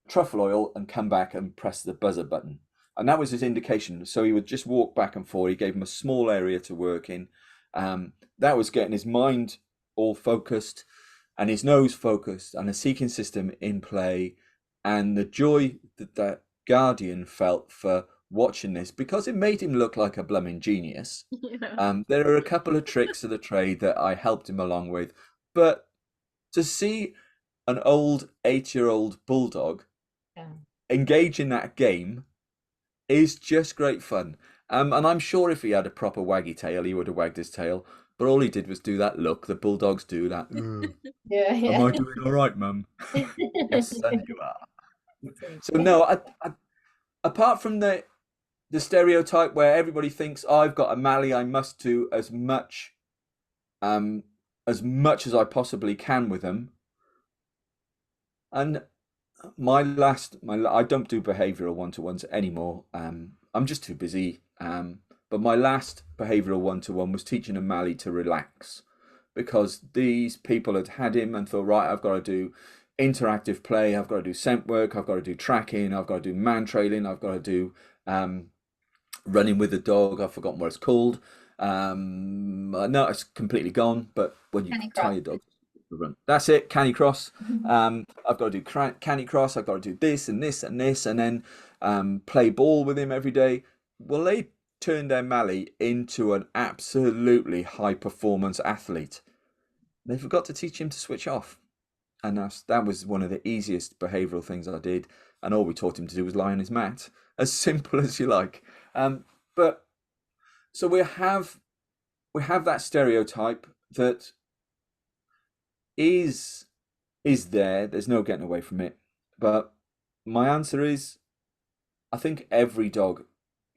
truffle oil and come back and press the buzzer button. And that was his indication. So he would just walk back and forth. He gave him a small area to work in. That was getting his mind all focused and his nose focused and a seeking system in play. And the joy that guardian felt for watching this, because it made him look like a blooming genius. Yeah. There are a couple of tricks of the trade that I helped him along with. But to see an old 8-year-old bulldog engage in that game is just great fun. And I'm sure if he had a proper waggy tail, he would have wagged his tail. But all he did was do that look. The bulldogs do that. Yeah. Am I doing all right, Mum? Yes, son, you are. So no, apart from the stereotype where everybody thinks, oh, I've got a Mally, I must do as much as I possibly can with them. And I don't do behavioural one-to-ones anymore. I'm just too busy. But my last behavioural one-to-one was teaching a Mally to relax, because these people had him and thought, right, I've got to do interactive play, I've got to do scent work, I've got to do tracking, I've got to do man trailing, I've got to do running with the dog. I've forgotten what it's called. No, it's completely gone. But when you tie your dog, run. That's it. Canny cross. I've got to do canny cross. I've got to do this and this and this, and then play ball with him every day. Well, they turned their Mally into an absolutely high performance athlete. They forgot to teach him to switch off, and that was one of the easiest behavioural things I did. And all we taught him to do was lie on his mat, as simple as you like. But so we have that stereotype that is there. There's no getting away from it. But my answer is, I think every dog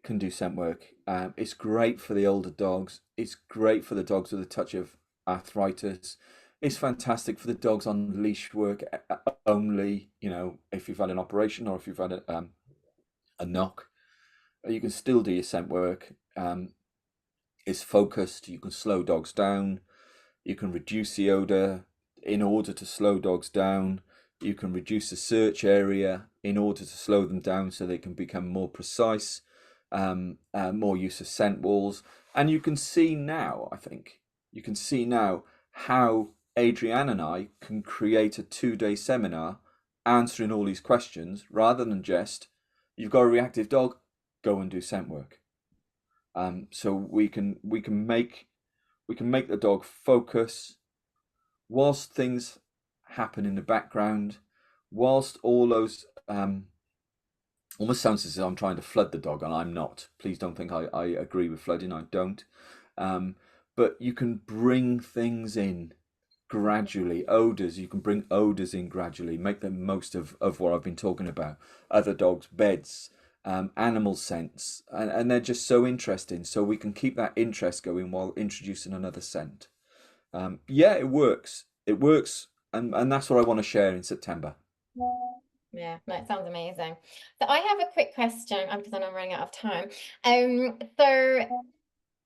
can do scent work. It's great for the older dogs. It's great for the dogs with a touch of arthritis. It's fantastic for the dogs on leash work only. If you've had an operation or if you've had a knock, you can still do your scent work. It's focused. You can slow dogs down. You can reduce the odor in order to slow dogs down. You can reduce the search area in order to slow them down so they can become more precise. More use of scent walls. And you can see now, I think, how Adrienne and I can create a 2-day seminar answering all these questions, rather than just, you've got a reactive dog, go and do scent work. So we can make the dog focus whilst things happen in the background, whilst all those almost sounds as if I'm trying to flood the dog, and I'm not. Please don't think I agree with flooding. I don't. But you can bring things in gradually. Odors, you can bring odors in gradually. Make the most of what I've been talking about. Other dogs' beds, animal scents, and they're just so interesting. So we can keep that interest going while introducing another scent. Yeah, it works. It works and that's what I want to share in September. Yeah, no, it sounds amazing. So I have a quick question because I know I'm running out of time. So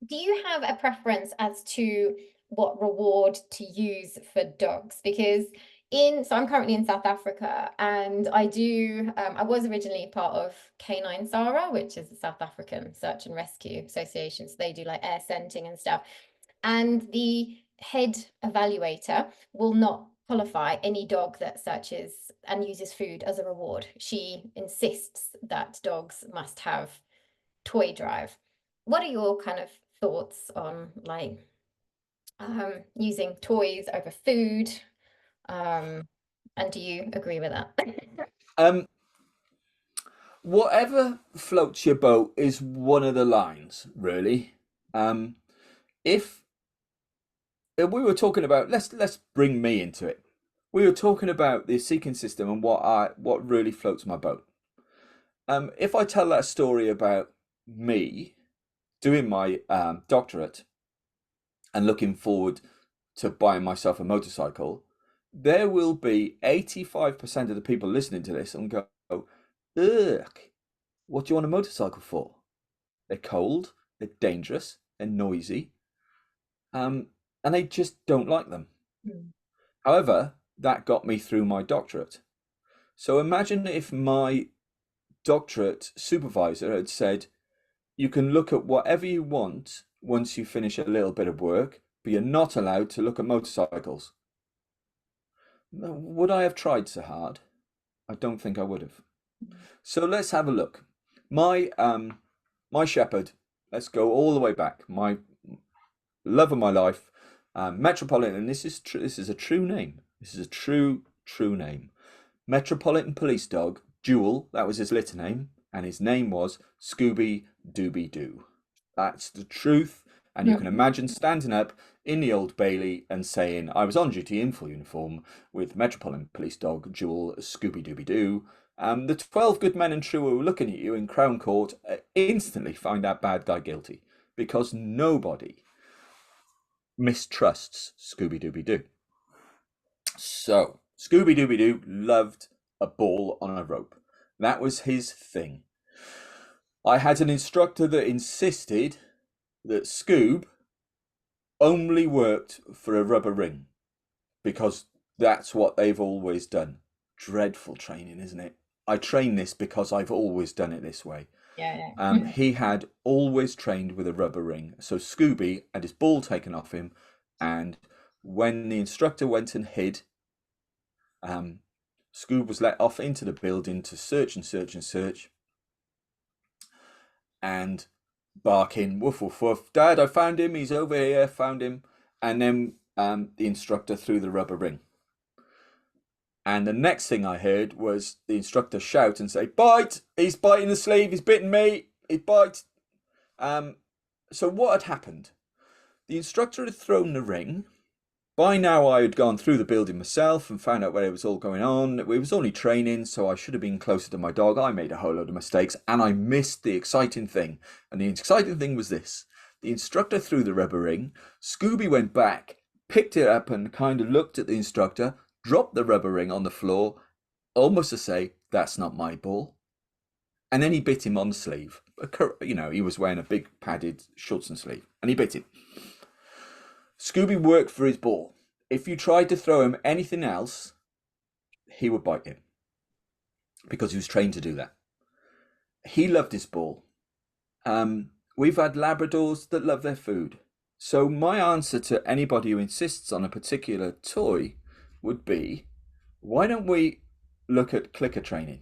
do you have a preference as to what reward to use for dogs? Because so I'm currently in South Africa, and I was originally part of Canine SARA, which is the South African Search and Rescue Association. So they do like air scenting and stuff. And the head evaluator will not qualify any dog that searches and uses food as a reward. She insists that dogs must have toy drive. What are your kind of thoughts on like using toys over food? And do you agree with that? Um, Whatever floats your boat is one of the lines, really. If we were talking about, let's bring me into it. We were talking about the seeking system and what really floats my boat. If I tell that story about me doing my doctorate and looking forward to buying myself a motorcycle, there will be 85% of the people listening to this and go, ugh, what do you want a motorcycle for? They're cold, they're dangerous, they're noisy, and they just don't like them. Mm. However, that got me through my doctorate. So imagine if my doctorate supervisor had said, you can look at whatever you want once you finish a little bit of work, but you're not allowed to look at motorcycles. Would I have tried so hard? I don't think I would have. So let's have a look. My shepherd, let's go all the way back. My love of my life, Metropolitan, and this is true. This is a true name. This is a true name. Metropolitan Police Dog, Jewel, that was his litter name, and his name was Scooby Dooby Doo. That's the truth. And you can imagine standing up in the Old Bailey and saying, I was on duty in full uniform with Metropolitan Police Dog, Jewel, Scooby Dooby Doo. The 12 good men and true who were looking at you in Crown Court instantly find that bad guy guilty because nobody mistrusts Scooby Dooby Doo. So, Scooby Dooby Doo loved a ball on a rope. That was his thing. I had an instructor that insisted that Scoob only worked for a rubber ring because that's what they've always done. Dreadful training, isn't it? I train this because I've always done it this way. Yeah. He had always trained with a rubber ring. So Scooby had his ball taken off him, and when the instructor went and hid, Scoob was let off into the building to search and search and search, and barking, woof, woof, woof, Dad, I found him, he's over here, found him. And then the instructor threw the rubber ring. And the next thing I heard was the instructor shout and say, bite, he's biting the sleeve, he's bitten me, he bites. So what had happened? The instructor had thrown the ring. By now I had gone through the building myself and found out where it was all going on. It was only training, so I should have been closer to my dog. I made a whole load of mistakes and I missed the exciting thing. And the exciting thing was this. The instructor threw the rubber ring. Scooby went back, picked it up and kind of looked at the instructor, dropped the rubber ring on the floor, almost to say, that's not my ball. And then he bit him on the sleeve. You know, he was wearing a big padded shorts and sleeve and he bit him. Scooby worked for his ball. If you tried to throw him anything else, he would bite you because he was trained to do that. He loved his ball. We've had Labradors that love their food. So my answer to anybody who insists on a particular toy would be, why don't we look at clicker training?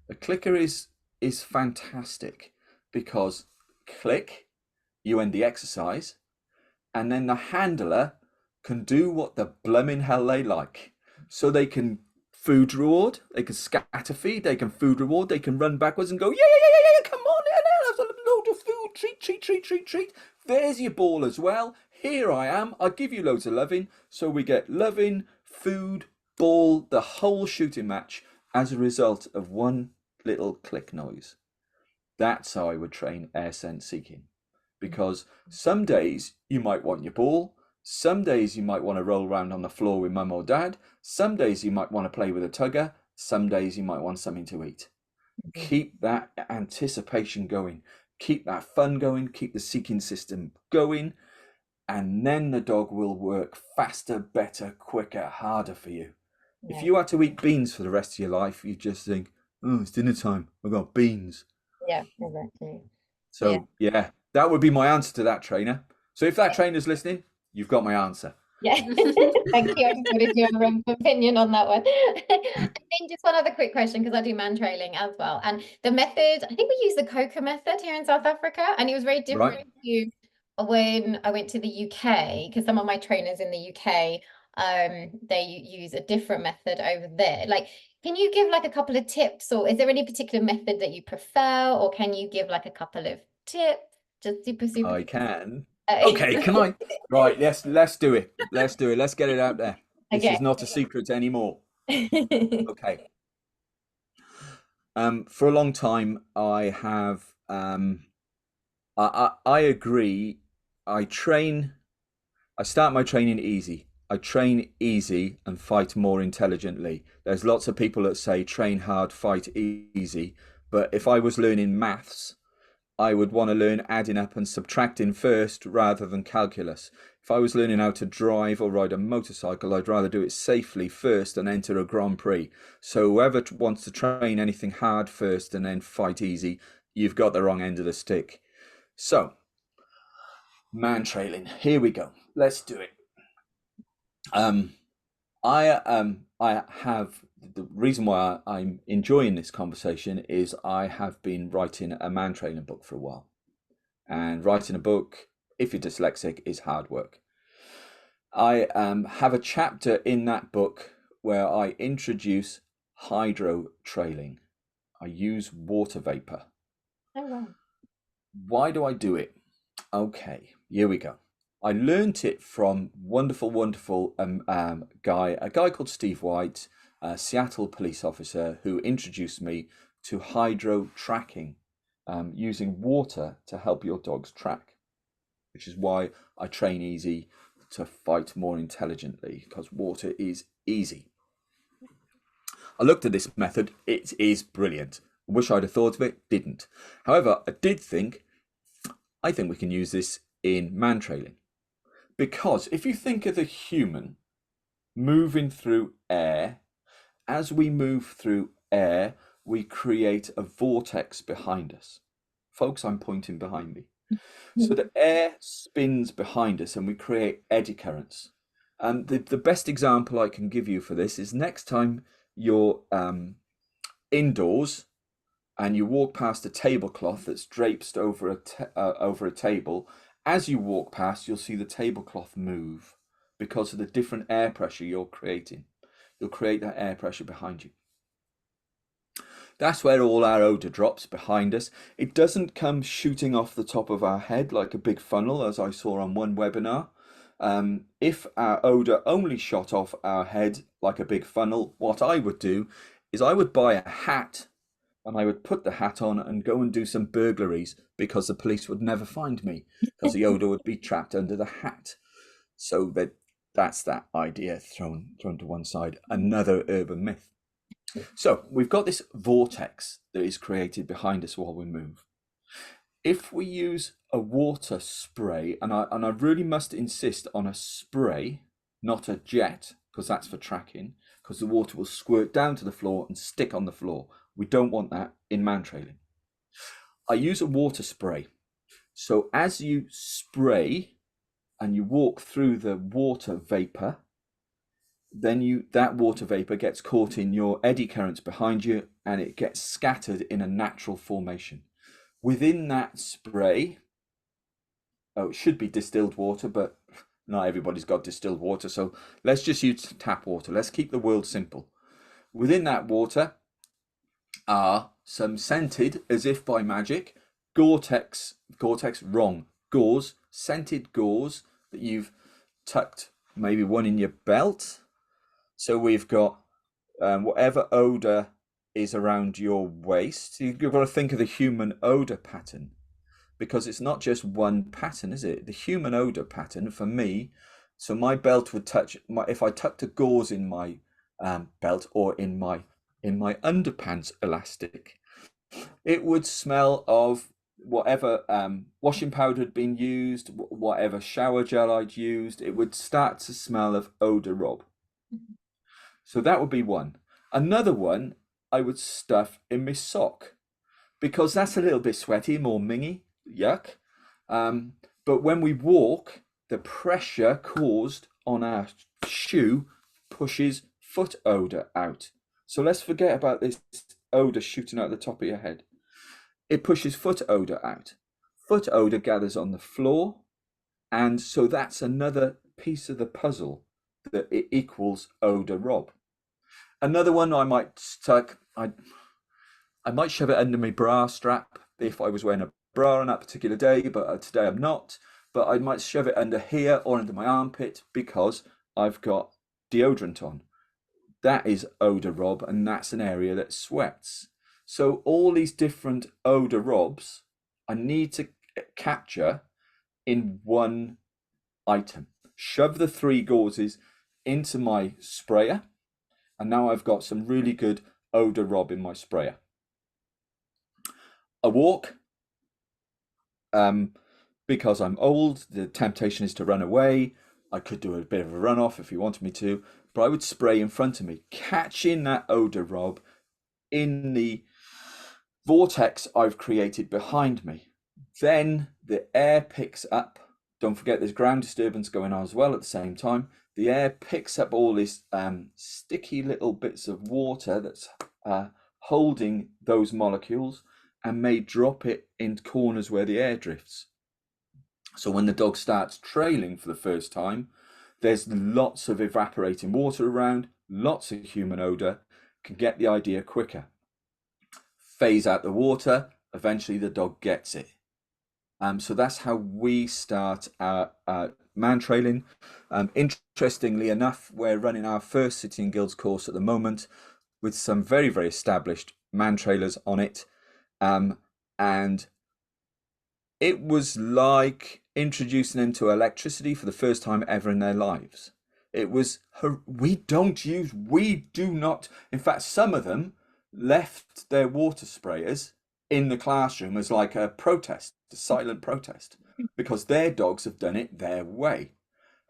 A clicker is fantastic because click, you end the exercise, and then the handler can do what the blooming hell they like. So they can food reward, they can scatter feed, they can food reward, they can run backwards and go, yeah, come on, have a load of food, treat. There's your ball as well. Here I am, I give you loads of loving. So we get loving, food, ball, the whole shooting match as a result of one little click noise. That's how I would train air scent seeking. Because some days you might want your ball, Some days you might want to roll around on the floor with mum or dad. Some days you might want to play with a tugger. Some days you might want something to eat. Keep that anticipation going. Keep that fun going. Keep the seeking system going. And then the dog will work faster, better, quicker, harder for you. If Yeah. you had to eat beans for the rest of your life, you just think, oh, it's dinner time. I've got beans. Yeah, exactly. Yeah. So, yeah, that would be my answer to that trainer. So if that trainer's listening, you've got my answer. Yeah. Thank you. I just wanted your opinion on that one. And then just one other quick question, because I do man trailing as well. And the method, I think we use the Coca method here in South Africa, and it was very different Right. to when I went to the UK, because some of my trainers in the UK, they use a different method over there. Like, can you give like a couple of tips, or is there any particular method that you prefer, or can you give like a couple of tips? Just super. I can. Okay. Okay, can I? Right, let's do it. Let's do it. Let's get it out there. This Okay. is not a secret anymore. Okay. For a long time, I have. I agree. I train. I start my training easy. I train easy and fight more intelligently. There's lots of people that say train hard, fight easy. But if I was learning maths, I would want to learn adding up and subtracting first rather than calculus. If I was learning how to drive or ride a motorcycle, I'd rather do it safely first and enter a Grand Prix. So whoever wants to train anything hard first and then fight easy, you've got the wrong end of the stick. So, man trailing, here we go. Let's do it. I have the reason why I'm enjoying this conversation is I have been writing a man training book for a while, and writing a book, if you're dyslexic, is hard work. I have a chapter in that book where I introduce hydro trailing. I use water vapor. Oh, wow. Why do I do it? Okay, here we go. I learnt it from wonderful a guy called Steve White, a Seattle police officer, who introduced me to hydro tracking, using water to help your dogs track, which is why I train easy to fight more intelligently, because water is easy. I looked at this method. It is brilliant. I wish I'd have thought of it, didn't. However, I think we can use this in man trailing. Because if you think of the human moving through air, as we move through air, we create a vortex behind us. Folks, I'm pointing behind me. So the air spins behind us and we create eddy currents. And the best example I can give you for this is next time you're indoors and you walk past a tablecloth that's draped over a table. As you walk past, you'll see the tablecloth move because of the different air pressure you're creating. You'll create that air pressure behind you. That's where all our odor drops, behind us. It doesn't come shooting off the top of our head like a big funnel, as I saw on one webinar. If our odor only shot off our head like a big funnel, what I would do is I would buy a hat and I would put the hat on and go and do some burglaries, because the police would never find me because the odor would be trapped under the hat. So that's that idea thrown to one side. Another urban myth. So we've got this vortex that is created behind us while we move. If we use a water spray, and I really must insist on a spray, not a jet, because that's for tracking, because the water will squirt down to the floor and stick on the floor. We don't want that in man trailing. I use a water spray. So as you spray and you walk through the water vapor, then that water vapor gets caught in your eddy currents behind you and it gets scattered in a natural formation. Within that spray, it should be distilled water, but not everybody's got distilled water, so let's just use tap water. Let's keep the world simple. Within that water are some scented, as if by magic, Gore-Tex wrong, gauze, scented gauze that you've tucked, maybe one in your belt. So we've got whatever odor is around your waist. You've got to think of the human odor pattern, because it's not just one pattern, is it? The human odor pattern for me So my belt would touch my, if I tucked a gauze in my belt or in my underpants elastic, it would smell of whatever washing powder had been used, whatever shower gel I'd used. It would start to smell of eau de robe. So that would be one. Another one I would stuff in my sock because that's a little bit sweaty, more mingy, yuck. But when we walk, the pressure caused on our shoe pushes foot odor out. So let's forget about this odor shooting out the top of your head. It pushes foot odor out. Foot odor gathers on the floor, and so that's another piece of the puzzle that it equals eau de robe. Another one I might tuck, I might shove it under my bra strap if I was wearing a bra on that particular day, but today I'm not. But I might shove it under here or under my armpit because I've got deodorant on. That is eau de robe, and that's an area that sweats. So all these different eau de robes I need to capture in one item. Shove the 3 gauzes into my sprayer, and now I've got some really good eau de robe in my sprayer. A walk, because I'm old, the temptation is to run away. I could do a bit of a run off if you wanted me to, but I would spray in front of me, catching that eau de robe in the vortex I've created behind me. Then the air picks up. Don't forget there's ground disturbance going on as well at the same time. The air picks up all these sticky little bits of water that's holding those molecules and may drop it in corners where the air drifts. So when the dog starts trailing for the first time, there's lots of evaporating water around, lots of human odor, can get the idea quicker. Phase out the water, eventually the dog gets it. So that's how we start our man trailing. Interestingly enough, we're running our first City and Guilds course at the moment with some very, very established man trailers on it. And it was like introducing them to electricity for the first time ever in their lives. It was, we do not, in fact, some of them left their water sprayers in the classroom as like a protest, a silent protest, because their dogs have done it their way.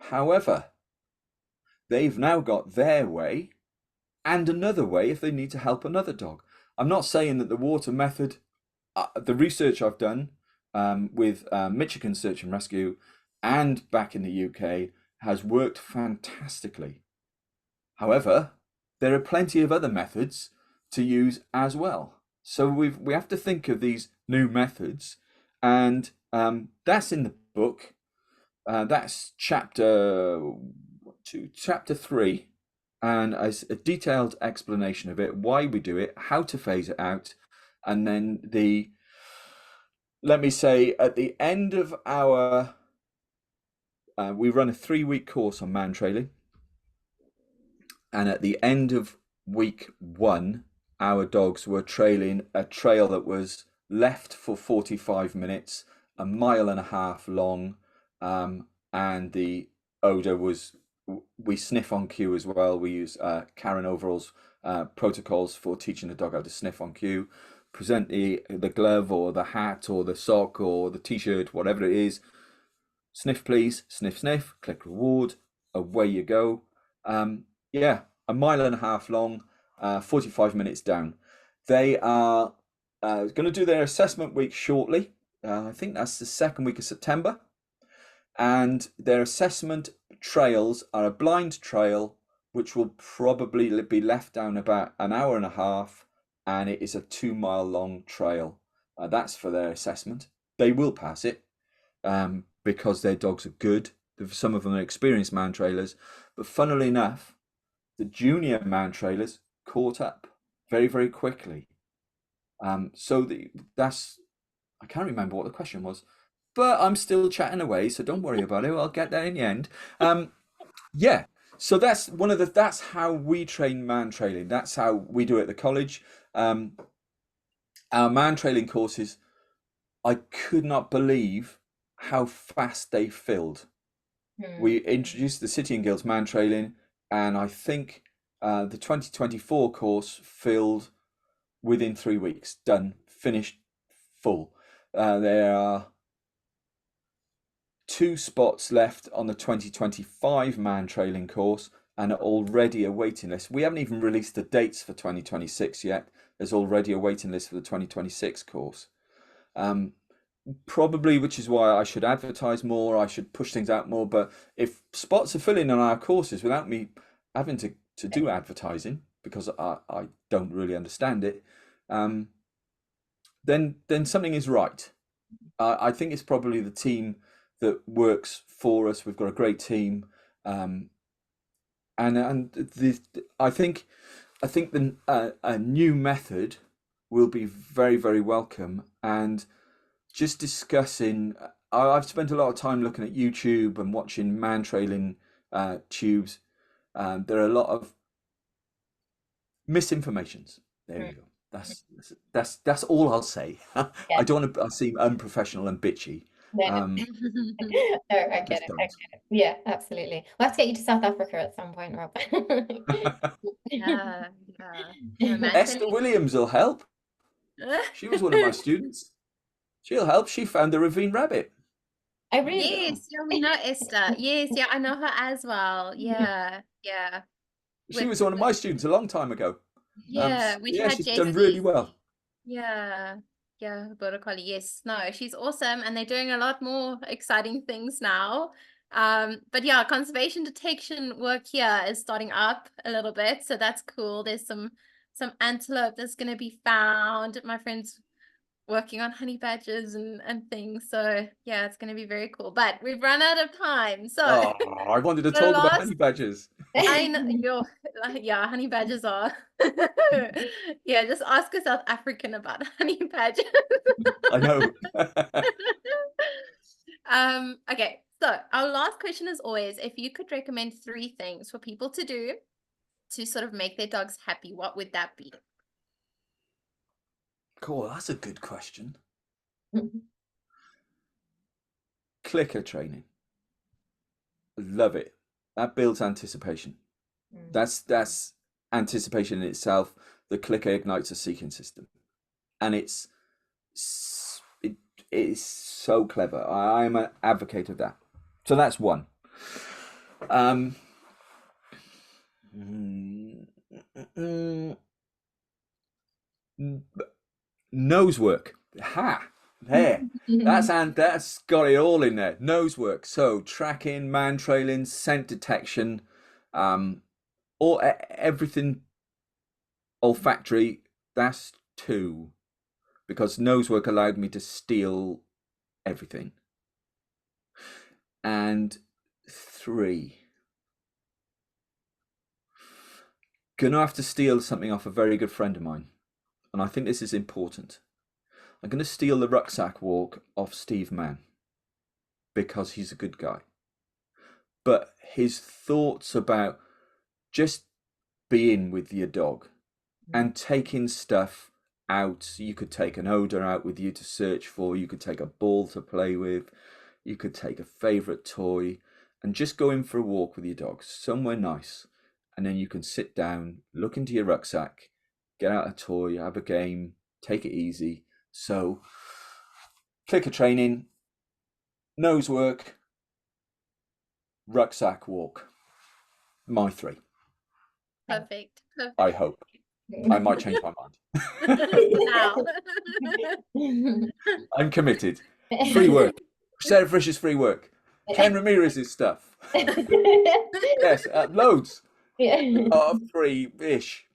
However, they've now got their way and another way if they need to help another dog. I'm not saying that the water method, the research I've done with Michigan Search and Rescue and back in the UK has worked fantastically. However, there are plenty of other methods to use as well. So we have to think of these new methods, and that's in the book. That's chapter 3, and as a detailed explanation of it, why we do it, how to phase it out, and then let me say at the end of our, we run a 3-week course on man trailing, and at the end of week 1, our dogs were trailing a trail that was left for 45 minutes, 1.5 miles long, and the odor was, we sniff on cue as well. We use Karen Overall's protocols for teaching the dog how to sniff on cue. Present the glove or the hat or the sock or the t-shirt, whatever it is. Sniff please, sniff sniff, click reward, away you go. Yeah, 1.5 miles long, 45 minutes down. They are going to do their assessment week shortly. I think that's the 2nd week of September. And their assessment trails are a blind trail, which will probably be left down about 1.5 hours, and it is a 2-mile long trail. That's for their assessment. They will pass it because their dogs are good. Some of them are experienced man trailers, but funnily enough, the junior man trailers caught up very, very quickly. So that's, I can't remember what the question was, but I'm still chatting away, so don't worry about it. I'll get there in the end. Yeah, so that's that's how we train man trailing. That's how we do it at the college. Our man trailing courses, I could not believe how fast they filled. Mm. We introduced the City and Guilds man trailing, and I think the 2024 course filled within 3 weeks. Done, finished, full. There are 2 spots left on the 2025 man trailing course, and already a waiting list. We haven't even released the dates for 2026 yet. There's already a waiting list for the 2026 course. Um, Probably, which is why I should advertise more, I should push things out more. But if spots are filling on our courses without me having to do advertising, because I don't really understand it, um, then something is right. I think it's probably the team that works for us. We've got a great team, um, and I think the a new method will be very, very welcome. And just discussing, I've spent a lot of time looking at YouTube and watching man trailing tubes. There are a lot of misinformations. There Mm. you go. That's all I'll say. I Yeah. don't want to seem unprofessional and bitchy. No, no. Um, No, I get just it. I don't. get it. Yeah, absolutely. We'll have to get you to South Africa at some point, Rob. Yeah, yeah. No, man Esther training. Williams will help. She was one of my students. She'll help. She found the ravine rabbit. I There you really. go. Yes, yeah, we know Esther. Yes, yeah, I know her as well. Yeah, yeah. She With, was one of with my students a long time ago. yeah, when she Yeah, had she's done really JCs. well. Yeah, yeah, border collie. Yes, no, she's awesome, and they're doing a lot more exciting things now. But yeah, conservation detection work here is starting up a little bit, so that's cool. There's some antelope that's going to be found. My friend's working on honey badgers and things, so yeah, it's going to be very cool. But we've run out of time, so Oh, I wanted to the talk about last honey badgers. I know you're yeah, honey badgers are yeah, just ask a South African about honey badger. I know. Okay, so our last question is always if you could recommend 3 things for people to do to sort of make their dogs happy, what would that be? Cool, that's a good question. Clicker training. Love it. That builds anticipation. That's anticipation in itself. The clicker ignites a seeking system. And it is so clever. I'm an advocate of that. So that's one. Um, mm, mm, mm, Nose work. Ha! There. That's got it all in there. Nose work. So tracking, man trailing, scent detection, um, everything olfactory. That's 2, because nose work allowed me to steal everything. And 3, gonna have to steal something off a very good friend of mine, and I think this is important. I'm gonna steal the rucksack walk off Steve Mann because he's a good guy. But his thoughts about just being with your dog and taking stuff out. You could take an odor out with you to search for, you could take a ball to play with, you could take a favorite toy and just go in for a walk with your dog somewhere nice. And then you can sit down, look into your rucksack, get out a toy, have a game, take it easy. So, clicker training, nose work, rucksack walk. My 3. Perfect. I hope. I might change my mind. Now. I'm committed. Free work. Sarah Fisher's free work. Ken Ramirez's stuff. Yes, loads. Of 3-ish.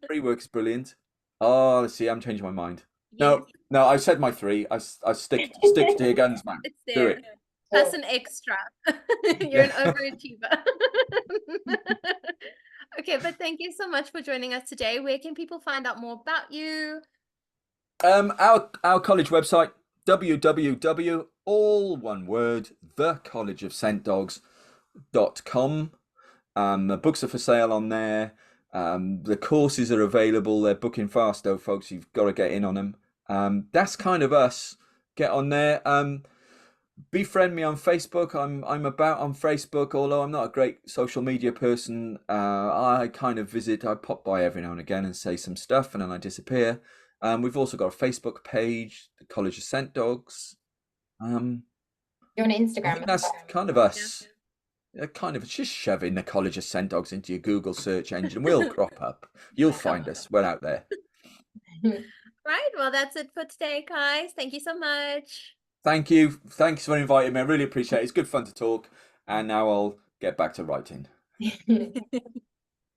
Free work's brilliant. Oh, let's see. I'm changing my mind. Yes, No. I said my 3. I stick to your guns, man. it's Do there. it. Plus an extra. You're an overachiever. Okay, but thank you so much for joining us today. Where can people find out more about you? Our college website, www, all one word, thecollegeofscentdogs.com. The books are for sale on there. The courses are available. They're booking fast though, folks. You've got to get in on them. That's kind of us. Get on there. befriend me on Facebook. I'm about on Facebook, although I'm not a great social media person. I kind of visit, I pop by every now and again and say some stuff, and then I disappear. We've also got a Facebook page, the College of Scent Dogs. Um, You're on I Instagram think as that's well. kind of us. Kind of just shoving the College of Scent Dogs into your Google search engine. We'll crop up. You'll find us. We're out there. Right. Well, that's it for today, guys. Thank you so much. Thank you. Thanks for inviting me. I really appreciate it. It's good fun to talk. And now I'll get back to writing.